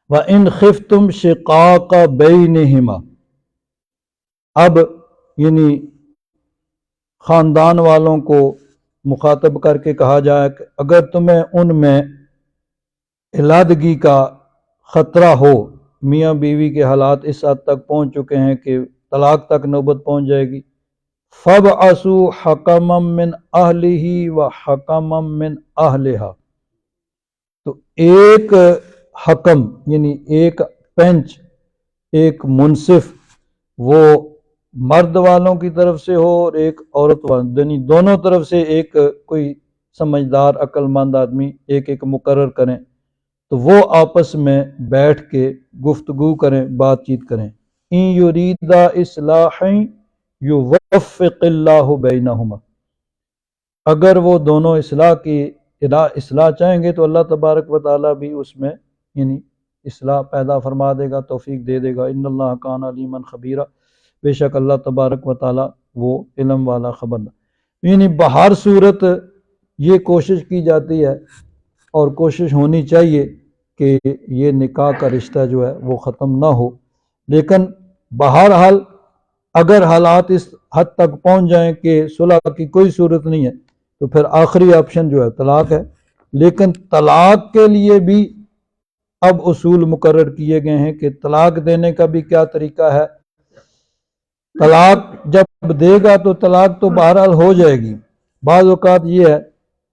وَإِنْ خِفْتُمْ شِقَاقَ بَيْنِهِمَا، اب یعنی خاندان والوں کو مخاطب کر کے کہا جائے کہ اگر تمہیں ان میں علادگی کا خطرہ ہو، میاں بیوی کے حالات اس حد تک پہنچ چکے ہیں کہ طلاق تک نوبت پہنچ جائے گی، فَابْعَثُوا حَكَمًا مِّنْ أَهْلِهِ وَحَكَمًا مِّنْ أَهْلِهَا، تو ایک حکم یعنی ایک پنچ، ایک منصف وہ مرد والوں کی طرف سے ہو اور ایک عورت والوں، یعنی دونوں طرف سے ایک کوئی سمجھدار عقل مند آدمی ایک ایک مقرر کریں، تو وہ آپس میں بیٹھ کے گفتگو کریں، بات چیت کریں۔ ان یریدا اصلاحا یوفق اللہ بینہما، اگر وہ دونوں اصلاح چاہیں گے تو اللہ تبارک و تعالیٰ بھی اس میں یعنی اصلاح پیدا فرما دے گا، توفیق دے دے گا۔ ان اللہ کان علیما خبیرا، بے شک اللہ تبارک و تعالیٰ وہ علم والا خبردار۔ یعنی بہر صورت یہ کوشش کی جاتی ہے اور کوشش ہونی چاہیے کہ یہ نکاح کا رشتہ جو ہے وہ ختم نہ ہو، لیکن بہرحال اگر حالات اس حد تک پہنچ جائیں کہ صلح کی کوئی صورت نہیں ہے تو پھر آخری آپشن جو ہے طلاق ہے۔ لیکن طلاق کے لیے بھی اب اصول مقرر کیے گئے ہیں کہ طلاق دینے کا بھی کیا طریقہ ہے۔ طلاق جب دے گا تو طلاق تو بہرحال ہو جائے گی، بعض اوقات یہ ہے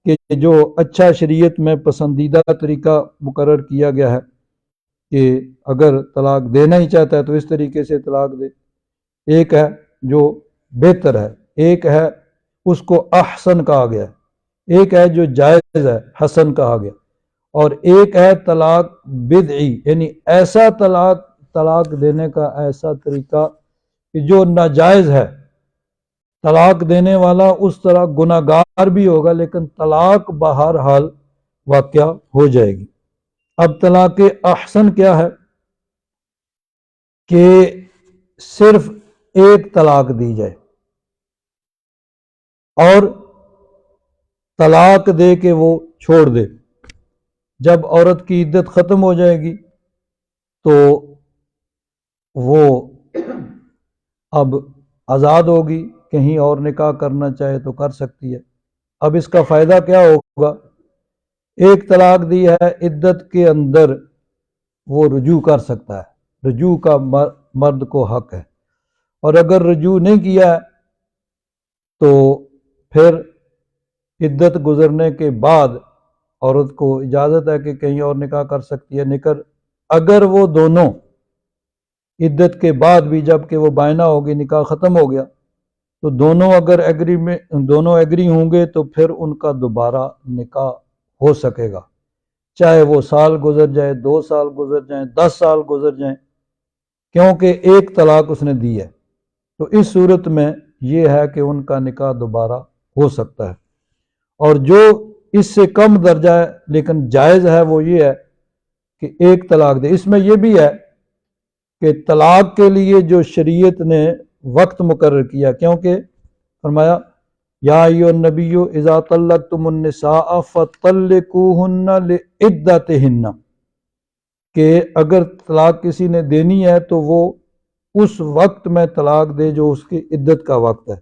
کہ جو اچھا شریعت میں پسندیدہ طریقہ مقرر کیا گیا ہے کہ اگر طلاق دینا ہی چاہتا ہے تو اس طریقے سے طلاق دے، ایک ہے جو بہتر ہے، ایک ہے اس کو احسن کہا گیا، ایک ہے جو جائز ہے حسن کہا گیا، اور ایک ہے طلاق بدعی یعنی ایسا طلاق دینے کا ایسا طریقہ کہ جو ناجائز ہے، طلاق دینے والا اس طرح گناہ گار بھی ہوگا لیکن طلاق بہرحال واقع ہو جائے گی۔ اب طلاق احسن کیا ہے کہ صرف ایک طلاق دی جائے اور طلاق دے کے وہ چھوڑ دے، جب عورت کی عدت ختم ہو جائے گی تو وہ اب آزاد ہوگی، کہیں اور نکاح کرنا چاہے تو کر سکتی ہے۔ اب اس کا فائدہ کیا ہوگا؟ ایک طلاق دی ہے، عدت کے اندر وہ رجوع کر سکتا ہے، رجوع کا مرد کو حق ہے، اور اگر رجوع نہیں کیا ہے تو پھر عدت گزرنے کے بعد عورت کو اجازت ہے کہ کہیں اور نکاح کر سکتی ہے۔ اگر وہ دونوں عدت کے بعد بھی جب کہ وہ بائنہ ہوگی، نکاح ختم ہو گیا، تو دونوں اگر ایگری ہوں گے تو پھر ان کا دوبارہ نکاح ہو سکے گا، چاہے وہ سال گزر جائے، 2 سال گزر جائیں، 10 سال گزر جائیں، کیونکہ ایک طلاق اس نے دی ہے۔ تو اس صورت میں یہ ہے کہ ان کا نکاح دوبارہ ہو سکتا ہے۔ اور جو اس سے کم درجہ ہے لیکن جائز ہے وہ یہ ہے کہ ایک طلاق دے۔ اس میں یہ بھی ہے کہ طلاق کے لیے جو شریعت نے وقت مقرر کیا، کیونکہ فرمایا یا ایھا النبی اذا طلقتم النساء فطلقوہن لعدتہن، کہ اگر طلاق کسی نے دینی ہے تو وہ اس وقت میں طلاق دے جو اس کی عدت کا وقت ہے۔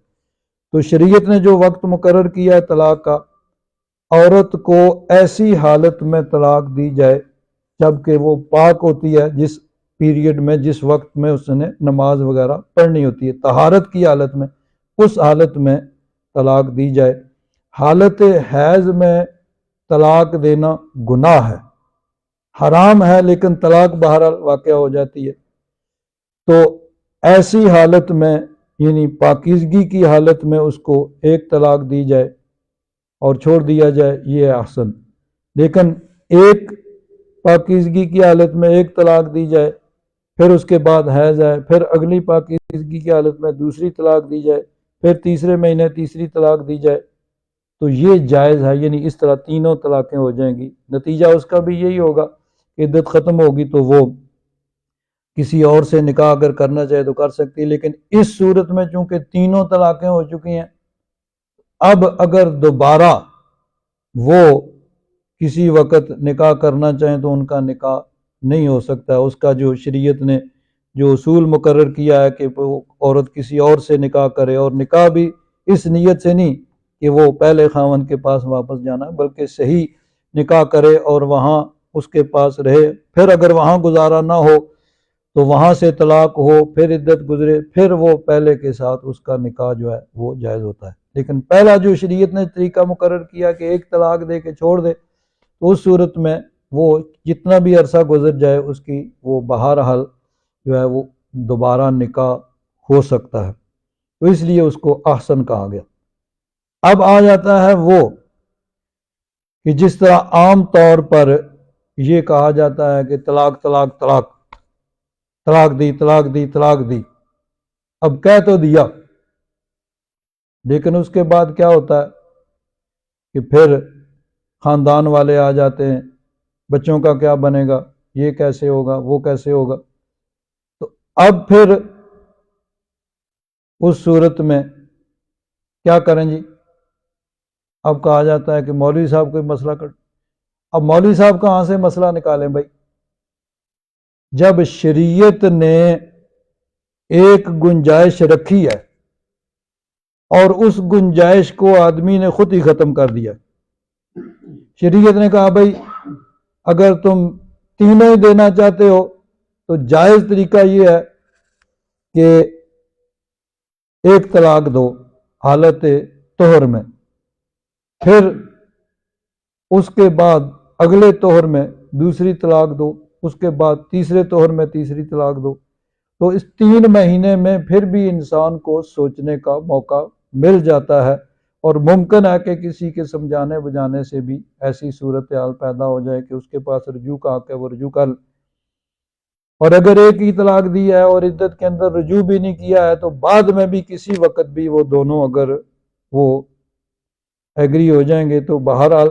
تو شریعت نے جو وقت مقرر کیا ہے طلاق کا، عورت کو ایسی حالت میں طلاق دی جائے جب کہ وہ پاک ہوتی ہے، جس پیریڈ میں، جس وقت میں اس نے نماز وغیرہ پڑھنی ہوتی ہے، طہارت کی حالت میں، اس حالت میں طلاق دی جائے۔ حالت حیض میں طلاق دینا گناہ ہے، حرام ہے، لیکن طلاق بہرحال واقع ہو جاتی ہے۔ تو ایسی حالت میں یعنی پاکیزگی کی حالت میں اس کو ایک طلاق دی جائے اور چھوڑ دیا جائے، یہ احسن۔ لیکن ایک پاکیزگی کی حالت میں ایک طلاق دی جائے، پھر اس کے بعد حیض ہے، پھر اگلی پاکیزگی کی حالت میں دوسری طلاق دی جائے، پھر تیسرے مہینے تیسری طلاق دی جائے، تو یہ جائز ہے۔ یعنی اس طرح تینوں طلاقیں ہو جائیں گی، نتیجہ اس کا بھی یہی ہوگا کہ عدت ختم ہوگی تو وہ کسی اور سے نکاح اگر کرنا چاہے تو کر سکتی ہے۔ لیکن اس صورت میں چونکہ تینوں طلاقیں ہو چکی ہیں، اب اگر دوبارہ وہ کسی وقت نکاح کرنا چاہیں تو ان کا نکاح نہیں ہو سکتا۔ اس کا جو شریعت نے جو اصول مقرر کیا ہے کہ وہ عورت کسی اور سے نکاح کرے، اور نکاح بھی اس نیت سے نہیں کہ وہ پہلے خاوند کے پاس واپس جانا، بلکہ صحیح نکاح کرے اور وہاں اس کے پاس رہے، پھر اگر وہاں گزارا نہ ہو تو وہاں سے طلاق ہو، پھر عدت گزرے، پھر وہ پہلے کے ساتھ اس کا نکاح جو ہے وہ جائز ہوتا ہے۔ لیکن پہلا جو شریعت نے طریقہ مقرر کیا کہ ایک طلاق دے کے چھوڑ دے، تو اس صورت میں وہ جتنا بھی عرصہ گزر جائے اس کی وہ بہرحال جو ہے وہ دوبارہ نکاح ہو سکتا ہے، تو اس لیے اس کو احسن کہا گیا۔ اب آ جاتا ہے وہ کہ جس طرح عام طور پر یہ کہا جاتا ہے کہ طلاق طلاق طلاق، طلاق دی طلاق دی طلاق دی، اب کہہ تو دیا لیکن اس کے بعد کیا ہوتا ہے کہ پھر خاندان والے آ جاتے ہیں، بچوں کا کیا بنے گا، یہ کیسے ہوگا، وہ کیسے ہوگا، تو اب پھر اس صورت میں کیا کریں جی؟ اب کہا جاتا ہے کہ مولوی صاحب کوئی مسئلہ کر۔ اب مولوی صاحب کہاں سے مسئلہ نکالیں بھائی؟ جب شریعت نے ایک گنجائش رکھی ہے اور اس گنجائش کو آدمی نے خود ہی ختم کر دیا، شریعت نے کہا بھائی اگر تم تینوں ہی دینا چاہتے ہو تو جائز طریقہ یہ ہے کہ ایک طلاق دو حالت طہر میں، پھر اس کے بعد اگلے طہر میں دوسری طلاق دو، اس کے بعد تیسرے طہر میں تیسری طلاق دو، تو اس 3 مہینے میں پھر بھی انسان کو سوچنے کا موقع مل جاتا ہے، اور ممکن ہے کہ کسی کے سمجھانے بجانے سے بھی ایسی صورتحال پیدا ہو جائے کہ اس کے پاس رجوع کا حق ہے، وہ رجوع کر، اور اگر ایک ہی طلاق دی ہے اور عدت کے اندر رجوع بھی نہیں کیا ہے تو بعد میں بھی کسی وقت بھی وہ دونوں اگر وہ ایگری ہو جائیں گے تو بہرحال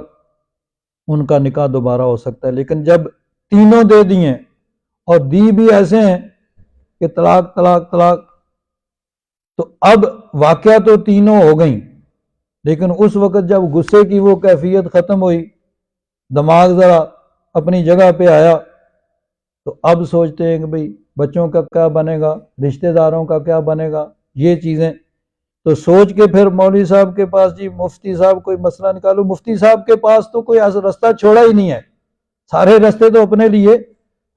ان کا نکاح دوبارہ ہو سکتا ہے۔ لیکن جب تینوں دے دیے اور دی بھی ایسے ہیں کہ طلاق طلاق طلاق، تو اب واقعہ تو تینوں ہو گئیں، لیکن اس وقت جب غصے کی وہ کیفیت ختم ہوئی، دماغ ذرا اپنی جگہ پہ آیا، تو اب سوچتے ہیں کہ بھئی بچوں کا کیا بنے گا، رشتہ داروں کا کیا بنے گا، یہ چیزیں تو سوچ کے پھر مولوی صاحب کے پاس جی مفتی صاحب کوئی مسئلہ نکالو۔ مفتی صاحب کے پاس تو کوئی رستہ چھوڑا ہی نہیں ہے، سارے رستے تو اپنے لیے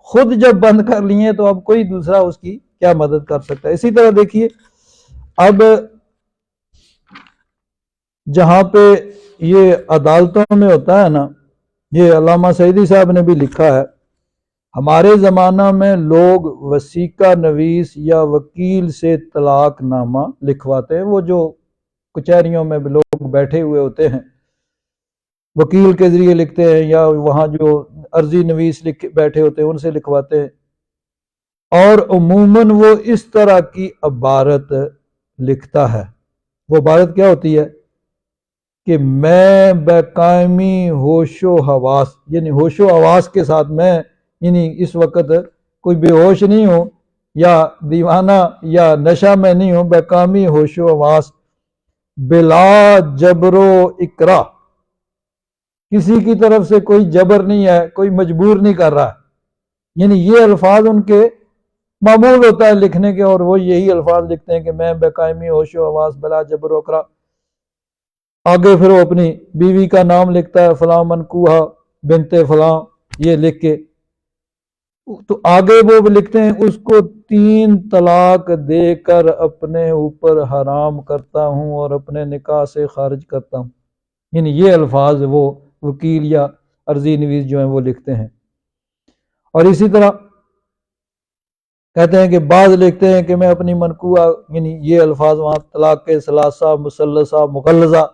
خود جب بند کر لیے تو اب کوئی دوسرا اس کی کیا مدد کر سکتا ہے۔ اسی طرح دیکھیے اب جہاں پہ یہ عدالتوں میں ہوتا ہے نا، یہ علامہ سعیدی صاحب نے بھی لکھا ہے، ہمارے زمانہ میں لوگ وثیقہ نویس یا وکیل سے طلاق نامہ لکھواتے ہیں، وہ جو کچہریوں میں لوگ بیٹھے ہوئے ہوتے ہیں وکیل کے ذریعے لکھتے ہیں، یا وہاں جو عرضی نویس بیٹھے ہوتے ہیں ان سے لکھواتے ہیں، اور عموماً وہ اس طرح کی عبارت لکھتا ہے۔ وہ عبارت کیا ہوتی ہے کہ میں بقائمی ہوش و حواس، یعنی ہوش و حواس کے ساتھ، میں یعنی اس وقت کوئی بے ہوش نہیں ہوں یا دیوانہ یا نشہ میں نہیں ہوں، بقائمی ہوش و حواس، بلا جبر و اکراہ، کسی کی طرف سے کوئی جبر نہیں ہے، کوئی مجبور نہیں کر رہا ہے، یعنی یہ الفاظ ان کے معمول ہوتا ہے لکھنے کے، اور وہ یہی الفاظ لکھتے ہیں کہ میں بقائمی ہوش و حواس بلا جبر و اکراہ۔ آگے پھر وہ اپنی بیوی کا نام لکھتا ہے، فلاں منکوہا بنت فلاں، یہ لکھ کے تو آگے وہ لکھتے ہیں اس کو 3 طلاق دے کر اپنے اوپر حرام کرتا ہوں اور اپنے نکاح سے خارج کرتا ہوں، یعنی یہ الفاظ وہ وکیل یا عرضی نویس جو ہیں وہ لکھتے ہیں۔ اور اسی طرح کہتے ہیں کہ بعض لکھتے ہیں کہ میں اپنی منکوہا، یعنی یہ الفاظ وہاں طلاق ثلاثہ مثلثہ مغلظہ،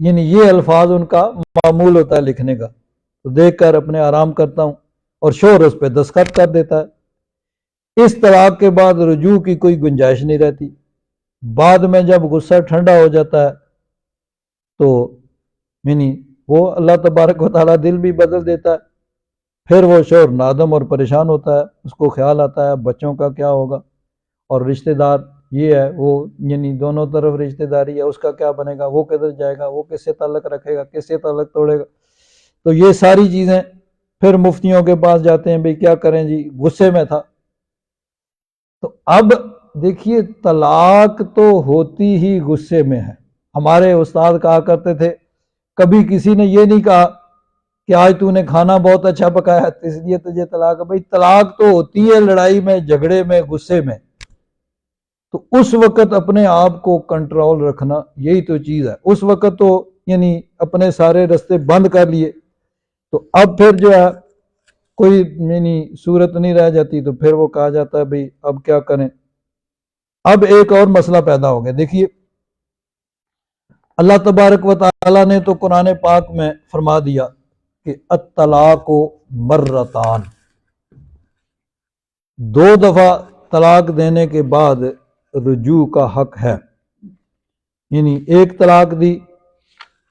یعنی یہ الفاظ ان کا معمول ہوتا ہے لکھنے کا، تو دیکھ کر اپنے آرام کرتا ہوں، اور شوہر اس پہ دستخط کر دیتا ہے۔ اس طلاق کے بعد رجوع کی کوئی گنجائش نہیں رہتی۔ بعد میں جب غصہ ٹھنڈا ہو جاتا ہے تو یعنی وہ اللہ تبارک و تعالیٰ دل بھی بدل دیتا ہے، پھر وہ شوہر نادم اور پریشان ہوتا ہے، اس کو خیال آتا ہے بچوں کا کیا ہوگا، اور رشتہ دار یہ ہے وہ یعنی دونوں طرف رشتہ داری ہے، اس کا کیا بنے گا، وہ کدھر جائے گا، وہ کس سے تعلق رکھے گا، کس سے تعلق توڑے گا، تو یہ ساری چیزیں پھر مفتیوں کے پاس جاتے ہیں، بھئی کیا کریں جی، غصے میں تھا۔ تو اب دیکھیے طلاق تو ہوتی ہی غصے میں ہے. ہمارے استاد کہا کرتے تھے کبھی کسی نے یہ نہیں کہا کہ آج تو نے کھانا بہت اچھا پکایا اس لیے تجھے طلاق ہے. بھائی طلاق تو ہوتی ہے لڑائی میں، جھگڑے میں، غصے میں. تو اس وقت اپنے آپ کو کنٹرول رکھنا یہی تو چیز ہے. اس وقت تو یعنی اپنے سارے رستے بند کر لیے تو اب پھر جو ہے کوئی یعنی صورت نہیں رہ جاتی، تو پھر وہ کہا جاتا ہے بھئی اب کیا کریں. اب ایک اور مسئلہ پیدا ہو گیا. دیکھیے اللہ تبارک و تعالیٰ نے تو قرآن پاک میں فرما دیا کہ الطلاق مرتان، 2 دفعہ طلاق دینے کے بعد رجوع کا حق ہے. یعنی ایک طلاق دی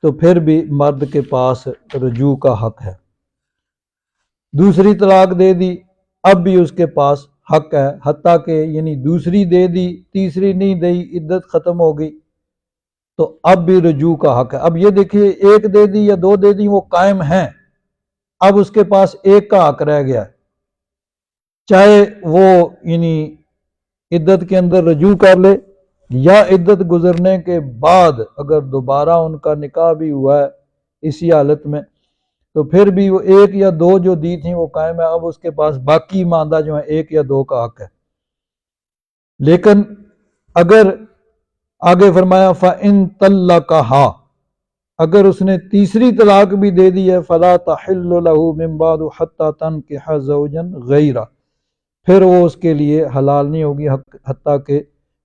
تو پھر بھی مرد کے پاس رجوع کا حق ہے. دوسری طلاق دے دی اب بھی اس کے پاس حق ہے، حتیٰ کہ یعنی دوسری دے دی، تیسری نہیں دی، عدت ختم ہو گئی تو اب بھی رجوع کا حق ہے. اب یہ دیکھیے ایک دے دی یا 2 دے دی وہ قائم ہیں، اب اس کے پاس ایک کا حق رہ گیا ہے. چاہے وہ یعنی عدت کے اندر رجوع کر لے یا عدت گزرنے کے بعد اگر دوبارہ ان کا نکاح بھی ہوا ہے اسی حالت میں تو پھر بھی وہ 1 یا 2 جو دی تھیں وہ قائم ہے. اب اس کے پاس باقی ماندہ جو ہیں 1 یا 2 کا حق ہے. لیکن اگر آگے فرمایا فَإِن طَلَّقَهَا، اگر اس نے تیسری طلاق بھی دے دی ہے فَلَا تَحِلُّ لَهُ مِن بَعْدُ حَتَّى تَنكِحَ زَوْجًا غَيْرَهُ، پھر وہ اس کے لیے حلال نہیں ہوگی حتیٰ کہ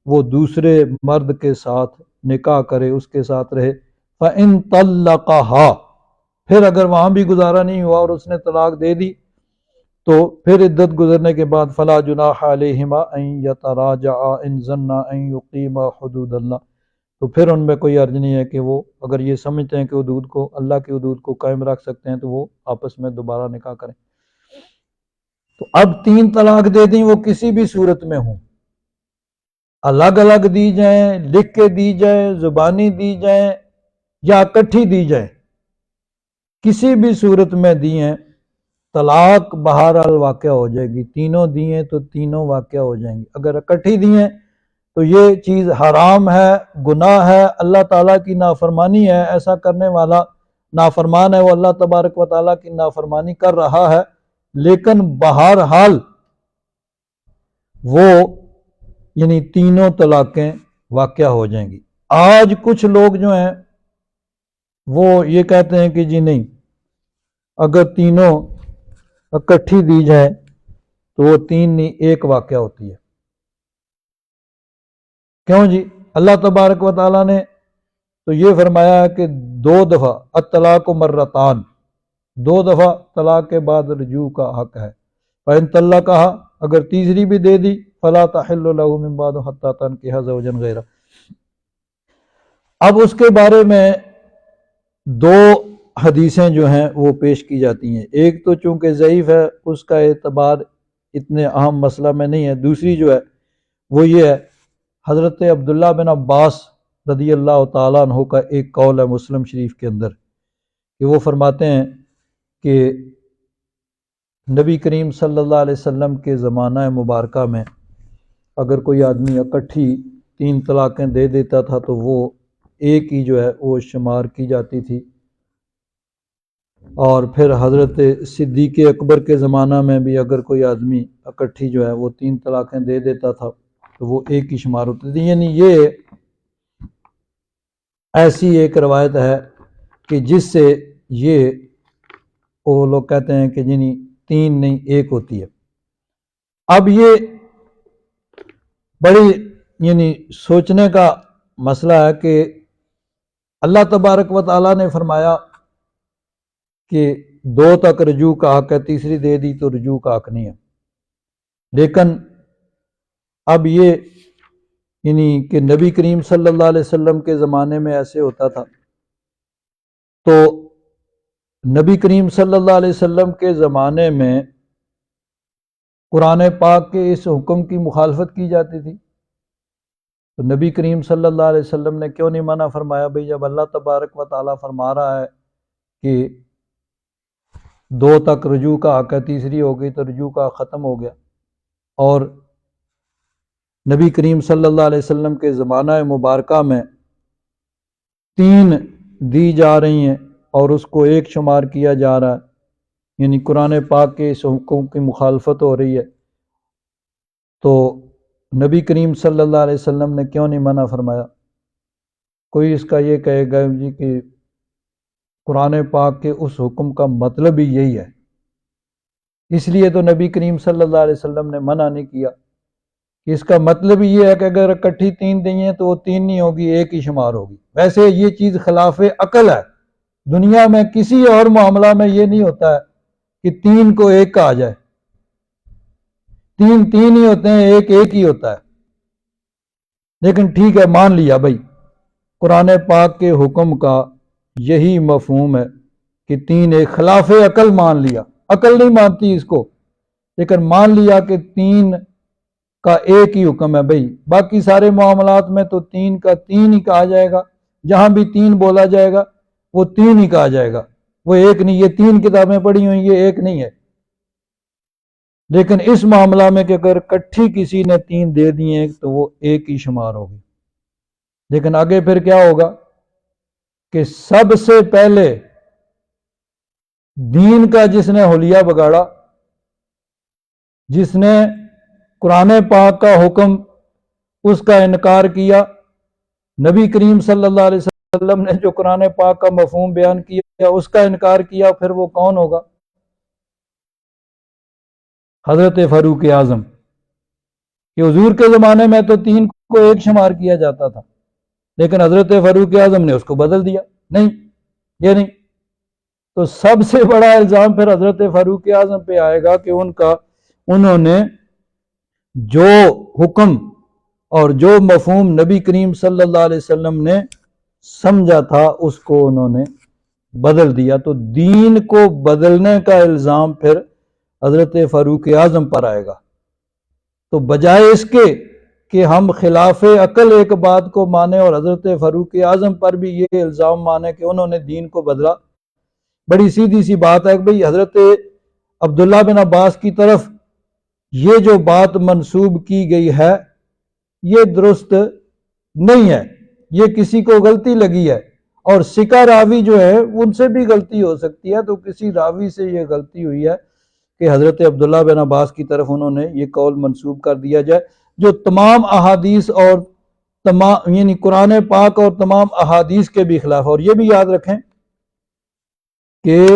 وہ دوسرے مرد کے ساتھ نکاح کرے، اس کے ساتھ رہے. فَإِن طَلَّقَهَا، پھر اگر وہاں بھی گزارا نہیں ہوا اور اس نے طلاق دے دی تو پھر عدت گزرنے کے بعد فلا جناح علیہما ان یتراجعا ان ظنا ان یقیما حدود اللہ، تو پھر ان میں کوئی حرج نہیں ہے کہ وہ اگر یہ سمجھتے ہیں کہ حدود کو، اللہ کی حدود کو قائم رکھ سکتے ہیں تو وہ آپس میں دوبارہ نکاح کریں. تو اب 3 طلاق دے دیں وہ کسی بھی صورت میں ہوں، الگ الگ دی جائیں، لکھ کے دی جائیں، زبانی دی جائیں یا اکٹھی دی جائیں، کسی بھی صورت میں دی ہیں طلاق بہرحال واقع ہو جائے گی. تینوں دی ہیں تو تینوں واقع ہو جائیں گی. اگر اکٹھی دی ہیں تو یہ چیز حرام ہے، گناہ ہے، اللہ تعالیٰ کی نافرمانی ہے. ایسا کرنے والا نافرمان ہے، وہ اللہ تبارک و تعالیٰ کی نافرمانی کر رہا ہے. لیکن بہرحال وہ یعنی تینوں طلاقیں واقع ہو جائیں گی. آج کچھ لوگ جو ہیں وہ یہ کہتے ہیں کہ جی نہیں، اگر تینوں اکٹھی دی جائے تو وہ 3 نہیں 1 واقع ہوتی ہے. کیوں جی؟ اللہ تبارک و تعالیٰ نے تو یہ فرمایا کہ 2 دفعہ الطلاق مرتان، 2 دفعہ طلاق کے بعد رجوع کا حق ہے. فَإِن طَلَّقَهَا، اگر تیسری بھی دے دی فَلَا تَحِلُّ لَهُ مِن بَعْدُ حَتَّى تَنكِحَ زَوْجًا غَيْرَهُ. اب اس کے بارے میں 2 حدیثیں جو ہیں وہ پیش کی جاتی ہیں. ایک تو چونکہ ضعیف ہے اس کا اعتبار اتنے اہم مسئلہ میں نہیں ہے. دوسری جو ہے وہ یہ ہے حضرت عبداللہ بن عباس رضی اللہ تعالیٰ عنہ کا ایک قول ہے مسلم شریف کے اندر کہ وہ فرماتے ہیں کہ نبی کریم صلی اللہ علیہ وسلم کے زمانہ مبارکہ میں اگر کوئی آدمی اکٹھی 3 طلاقیں دے دیتا تھا تو وہ ایک ہی جو ہے وہ شمار کی جاتی تھی. اور پھر حضرت صدیق اکبر کے زمانہ میں بھی اگر کوئی آدمی اکٹھی جو ہے وہ 3 طلاقیں دے دیتا تھا تو وہ ایک ہی شمار ہوتی تھی. یعنی یہ ایسی ایک روایت ہے کہ جس سے یہ وہ لوگ کہتے ہیں کہ یعنی 3 نہیں 1 ہوتی ہے. اب یہ بڑی یعنی سوچنے کا مسئلہ ہے کہ اللہ تبارک و تعالیٰ نے فرمایا کہ 2 تک رجوع کا حق ہے، تیسری دے دی تو رجوع کا حق نہیں ہے. لیکن اب یہ یعنی کہ نبی کریم صلی اللہ علیہ وسلم کے زمانے میں ایسے ہوتا تھا تو نبی کریم صلی اللہ علیہ وسلم کے زمانے میں قرآن پاک کے اس حکم کی مخالفت کی جاتی تھی. تو نبی کریم صلی اللہ علیہ وسلم نے کیوں نہیں منع فرمایا؟ بھئی جب اللہ تبارک و تعالیٰ فرما رہا ہے کہ 2 تک رجوع کا حق ہے، تیسری ہو گئی تو رجوع کا ختم ہو گیا. اور نبی کریم صلی اللہ علیہ وسلم کے زمانہ مبارکہ میں 3 دی جا رہی ہیں اور اس کو 1 شمار کیا جا رہا ہے، یعنی قرآن پاک کے اس حکم کی مخالفت ہو رہی ہے، تو نبی کریم صلی اللہ علیہ وسلم نے کیوں نہیں منع فرمایا؟ کوئی اس کا یہ کہے گا جی کہ قرآن پاک کے اس حکم کا مطلب ہی یہی ہے، اس لیے تو نبی کریم صلی اللہ علیہ وسلم نے منع نہیں کیا کہ اس کا مطلب یہ ہے کہ اگر اکٹھی 3 دی ہیں تو وہ 3 نہیں ہوگی، 1 ہی شمار ہوگی۔ ویسے یہ چیز خلاف عقل ہے، دنیا میں کسی اور معاملہ میں یہ نہیں ہوتا ہے کہ 3 کو 1 کہا جائے، 3 3 ہی ہوتے ہیں، 1 1 ہی ہوتا ہے۔ لیکن ٹھیک ہے، مان لیا بھائی قرآن پاک کے حکم کا یہی مفہوم ہے کہ 3 1، خلاف عقل مان لیا، عقل نہیں مانتی اس کو، لیکن مان لیا کہ 3 کا 1 ہی حکم ہے بھائی۔ باقی سارے معاملات میں تو 3 کا 3 ہی کہا جائے گا، جہاں بھی 3 بولا جائے گا وہ 3 ہی کہا جائے گا، وہ 1 نہیں۔ یہ 3 کتابیں پڑھی ہوئی، یہ 1 نہیں ہے۔ لیکن اس معاملہ میں کہ اگر کٹھی کسی نے 3 دے دیے تو وہ 1 ہی شمار ہوگی۔ لیکن آگے پھر کیا ہوگا کہ سب سے پہلے دین کا جس نے حلیہ بگاڑا، جس نے قرآن پاک کا حکم اس کا انکار کیا، نبی کریم صلی اللہ علیہ وسلم نے جو قرآن پاک کا مفہوم بیان کیا اس کا انکار کیا، پھر وہ کون ہوگا؟ حضرت فاروق اعظم، کہ حضور کے زمانے میں تو 3 کو 1 شمار کیا جاتا تھا، لیکن حضرت فاروق اعظم نے اس کو بدل دیا، نہیں یہ نہیں۔ تو سب سے بڑا الزام پھر حضرت فاروق اعظم پہ آئے گا کہ انہوں نے جو حکم اور جو مفہوم نبی کریم صلی اللہ علیہ وسلم نے سمجھا تھا اس کو انہوں نے بدل دیا۔ تو دین کو بدلنے کا الزام پھر حضرت فاروق اعظم پر آئے گا۔ تو بجائے اس کے کہ ہم خلاف عقل ایک بات کو مانے اور حضرت فاروق اعظم پر بھی یہ الزام مانے کہ انہوں نے دین کو بدلا، بڑی سیدھی سی بات ہے کہ بھئی حضرت عبداللہ بن عباس کی طرف یہ جو بات منسوب کی گئی ہے یہ درست نہیں ہے، یہ کسی کو غلطی لگی ہے، اور سکہ راوی جو ہے ان سے بھی غلطی ہو سکتی ہے، تو کسی راوی سے یہ غلطی ہوئی ہے کہ حضرت عبداللہ بن عباس کی طرف انہوں نے یہ قول منسوب کر دیا جائے، جو تمام احادیث اور تمام یعنی قرآن پاک اور تمام احادیث کے بھی خلاف۔ اور یہ بھی یاد رکھیں کہ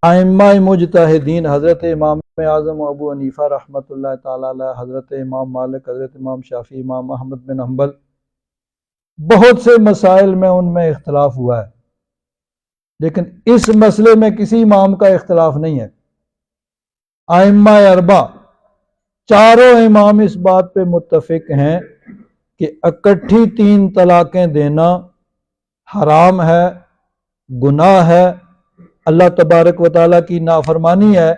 ائمہ مجتہدین حضرت امام اعظم ابو حنیفہ رحمۃ اللہ تعالی علیہ، حضرت امام مالک، حضرت امام شافعی، امام احمد بن حنبل، بہت سے مسائل میں ان میں اختلاف ہوا ہے، لیکن اس مسئلے میں کسی امام کا اختلاف نہیں ہے۔ ائمہ اربع چاروں امام اس بات پہ متفق ہیں کہ اکٹھی 3 طلاقیں دینا حرام ہے، گناہ ہے، اللہ تبارک و تعالیٰ کی نافرمانی ہے،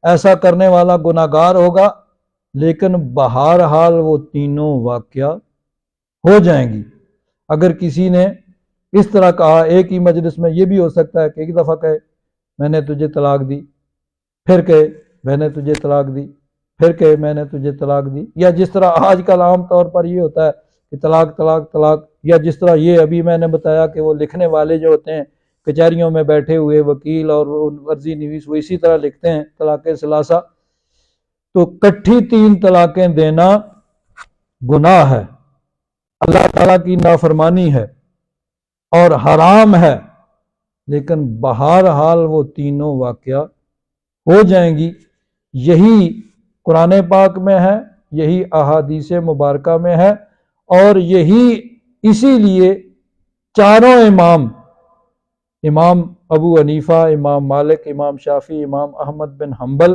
ایسا کرنے والا گناہگار ہوگا، لیکن بہرحال وہ تینوں واقعہ ہو جائیں گی۔ اگر کسی نے اس طرح کہا ایک ہی مجلس میں، یہ بھی ہو سکتا ہے کہ ایک دفعہ کہے میں نے تجھے طلاق دی، پھر کہے میں نے تجھے طلاق دی، پھر کہے میں نے تجھے طلاق دی، یا جس طرح آج کل عام طور پر یہ ہوتا ہے کہ طلاق طلاق طلاق، یا جس طرح یہ ابھی میں نے بتایا کہ وہ لکھنے والے جو ہوتے ہیں کچہریوں میں بیٹھے ہوئے وکیل اور عرضی نویس، وہ اسی طرح لکھتے ہیں طلاق ثلاثہ۔ تو کٹھی 3 طلاقیں دینا گناہ ہے، اللہ تعالیٰ کی نافرمانی ہے اور حرام ہے، لیکن بہرحال وہ تینوں واقعہ ہو جائیں گی۔ یہی قرآن پاک میں ہے، یہی احادیث مبارکہ میں ہے، اور یہی اسی لیے چاروں امام ابو حنیفہ، امام مالک، امام شافعی، امام احمد بن حنبل،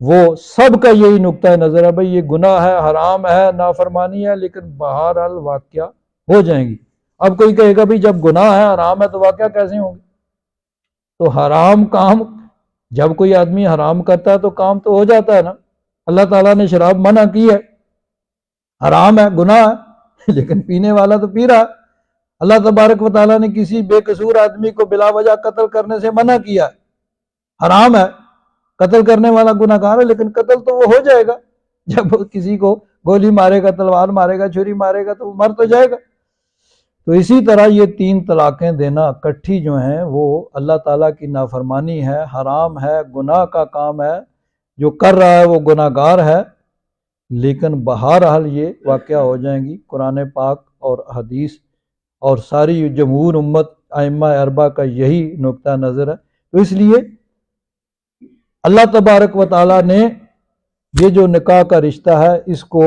وہ سب کا یہی نقطہ نظر ہے بھئی یہ گناہ ہے، حرام ہے، نافرمانی ہے، لیکن بہرحال واقعہ ہو جائیں گی۔ اب کوئی کہے گا بھئی جب گناہ ہے، حرام ہے، تو واقعہ کیسے ہوں گے؟ تو حرام کام جب کوئی آدمی حرام کرتا ہے تو کام تو ہو جاتا ہے نا۔ اللہ تعالیٰ نے شراب منع کی ہے، حرام ہے، گناہ ہے، لیکن پینے والا تو پی رہا ہے۔ اللہ تبارک و تعالیٰ نے کسی بے قصور آدمی کو بلا وجہ قتل کرنے سے منع کیا ہے، حرام ہے، قتل کرنے والا گناہگار ہے، لیکن قتل تو وہ ہو جائے گا جب کسی کو گولی مارے گا، تلوار مارے گا، چھری مارے گا تو وہ مر تو جائے گا۔ تو اسی طرح یہ 3 طلاقیں دینا اکٹھی جو ہیں وہ اللہ تعالیٰ کی نافرمانی ہے، حرام ہے، گناہ کا کام ہے، جو کر رہا ہے وہ گناہ گار ہے، لیکن بہرحال یہ واقعہ ہو جائیں گی۔ قرآن پاک اور حدیث اور ساری جمہور امت ائمہ اربعہ کا یہی نقطہ نظر ہے۔ تو اس لیے اللہ تبارک و تعالیٰ نے یہ جو نکاح کا رشتہ ہے اس کو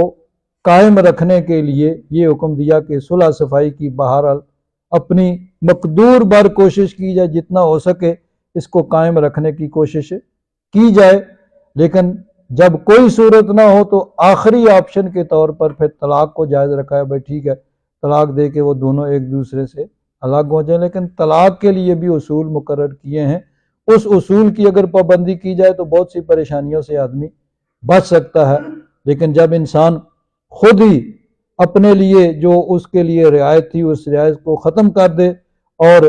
قائم رکھنے کے لیے یہ حکم دیا کہ صلح صفائی کی بہرحال اپنی مقدور بر کوشش کی جائے، جتنا ہو سکے اس کو قائم رکھنے کی کوشش کی جائے، لیکن جب کوئی صورت نہ ہو تو آخری آپشن کے طور پر پھر طلاق کو جائز رکھا ہے۔ بھائی ٹھیک ہے، طلاق دے کے وہ دونوں ایک دوسرے سے الگ ہو جائیں، لیکن طلاق کے لیے بھی اصول مقرر کیے ہیں۔ اس اصول کی اگر پابندی کی جائے تو بہت سی پریشانیوں سے آدمی بچ سکتا ہے، لیکن جب انسان خود ہی اپنے لیے جو اس کے لیے رعایت تھی اس رعایت کو ختم کر دے اور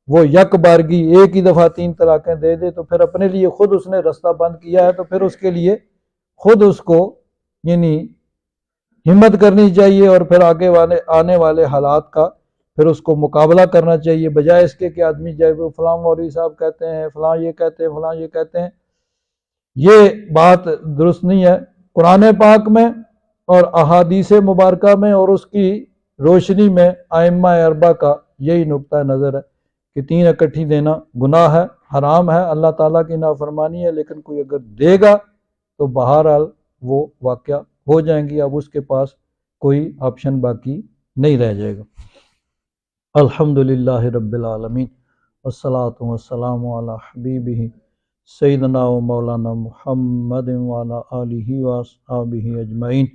وہ یک بارگی ایک ہی دفعہ 3 طلاقیں دے دے تو پھر اپنے لیے خود اس نے رستہ بند کیا ہے، تو پھر اس کے لیے خود اس کو یعنی ہمت کرنی چاہیے اور پھر آنے والے حالات کا پھر اس کو مقابلہ کرنا چاہیے، بجائے اس کے کہ آدمی جائے وہ فلاں مولوی صاحب کہتے ہیں، فلاں یہ کہتے ہیں، فلاں یہ کہتے ہیں۔ یہ بات درست نہیں ہے۔ قرآن پاک میں اور احادیث مبارکہ میں اور اس کی روشنی میں ائمہ اربعہ کا یہی نقطہ نظر ہے کہ 3 اکٹھی دینا گناہ ہے، حرام ہے، اللہ تعالیٰ کی نافرمانی ہے، لیکن کوئی اگر دے گا تو بہرحال وہ واقعہ ہو جائیں گی، اب اس کے پاس کوئی آپشن باقی نہیں رہ جائے گا۔ الحمدللہ رب العالمین والصلاة والسلام علی حبیبہ سیدنا و مولانا محمد وعلی آلہ واصحابہ اجمعین۔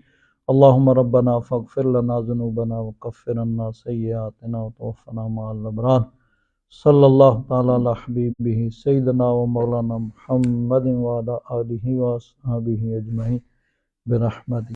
اللہم ربنا فاغفر لنا ذنوبنا وکفر عنا سیئاتنا وتوفنا مع الابرار۔ صلی اللہ تعالی علی حبیبہ سیدنا و مولانا محمد وعلی آلہ واصحابہ اجمعین برحمتہ۔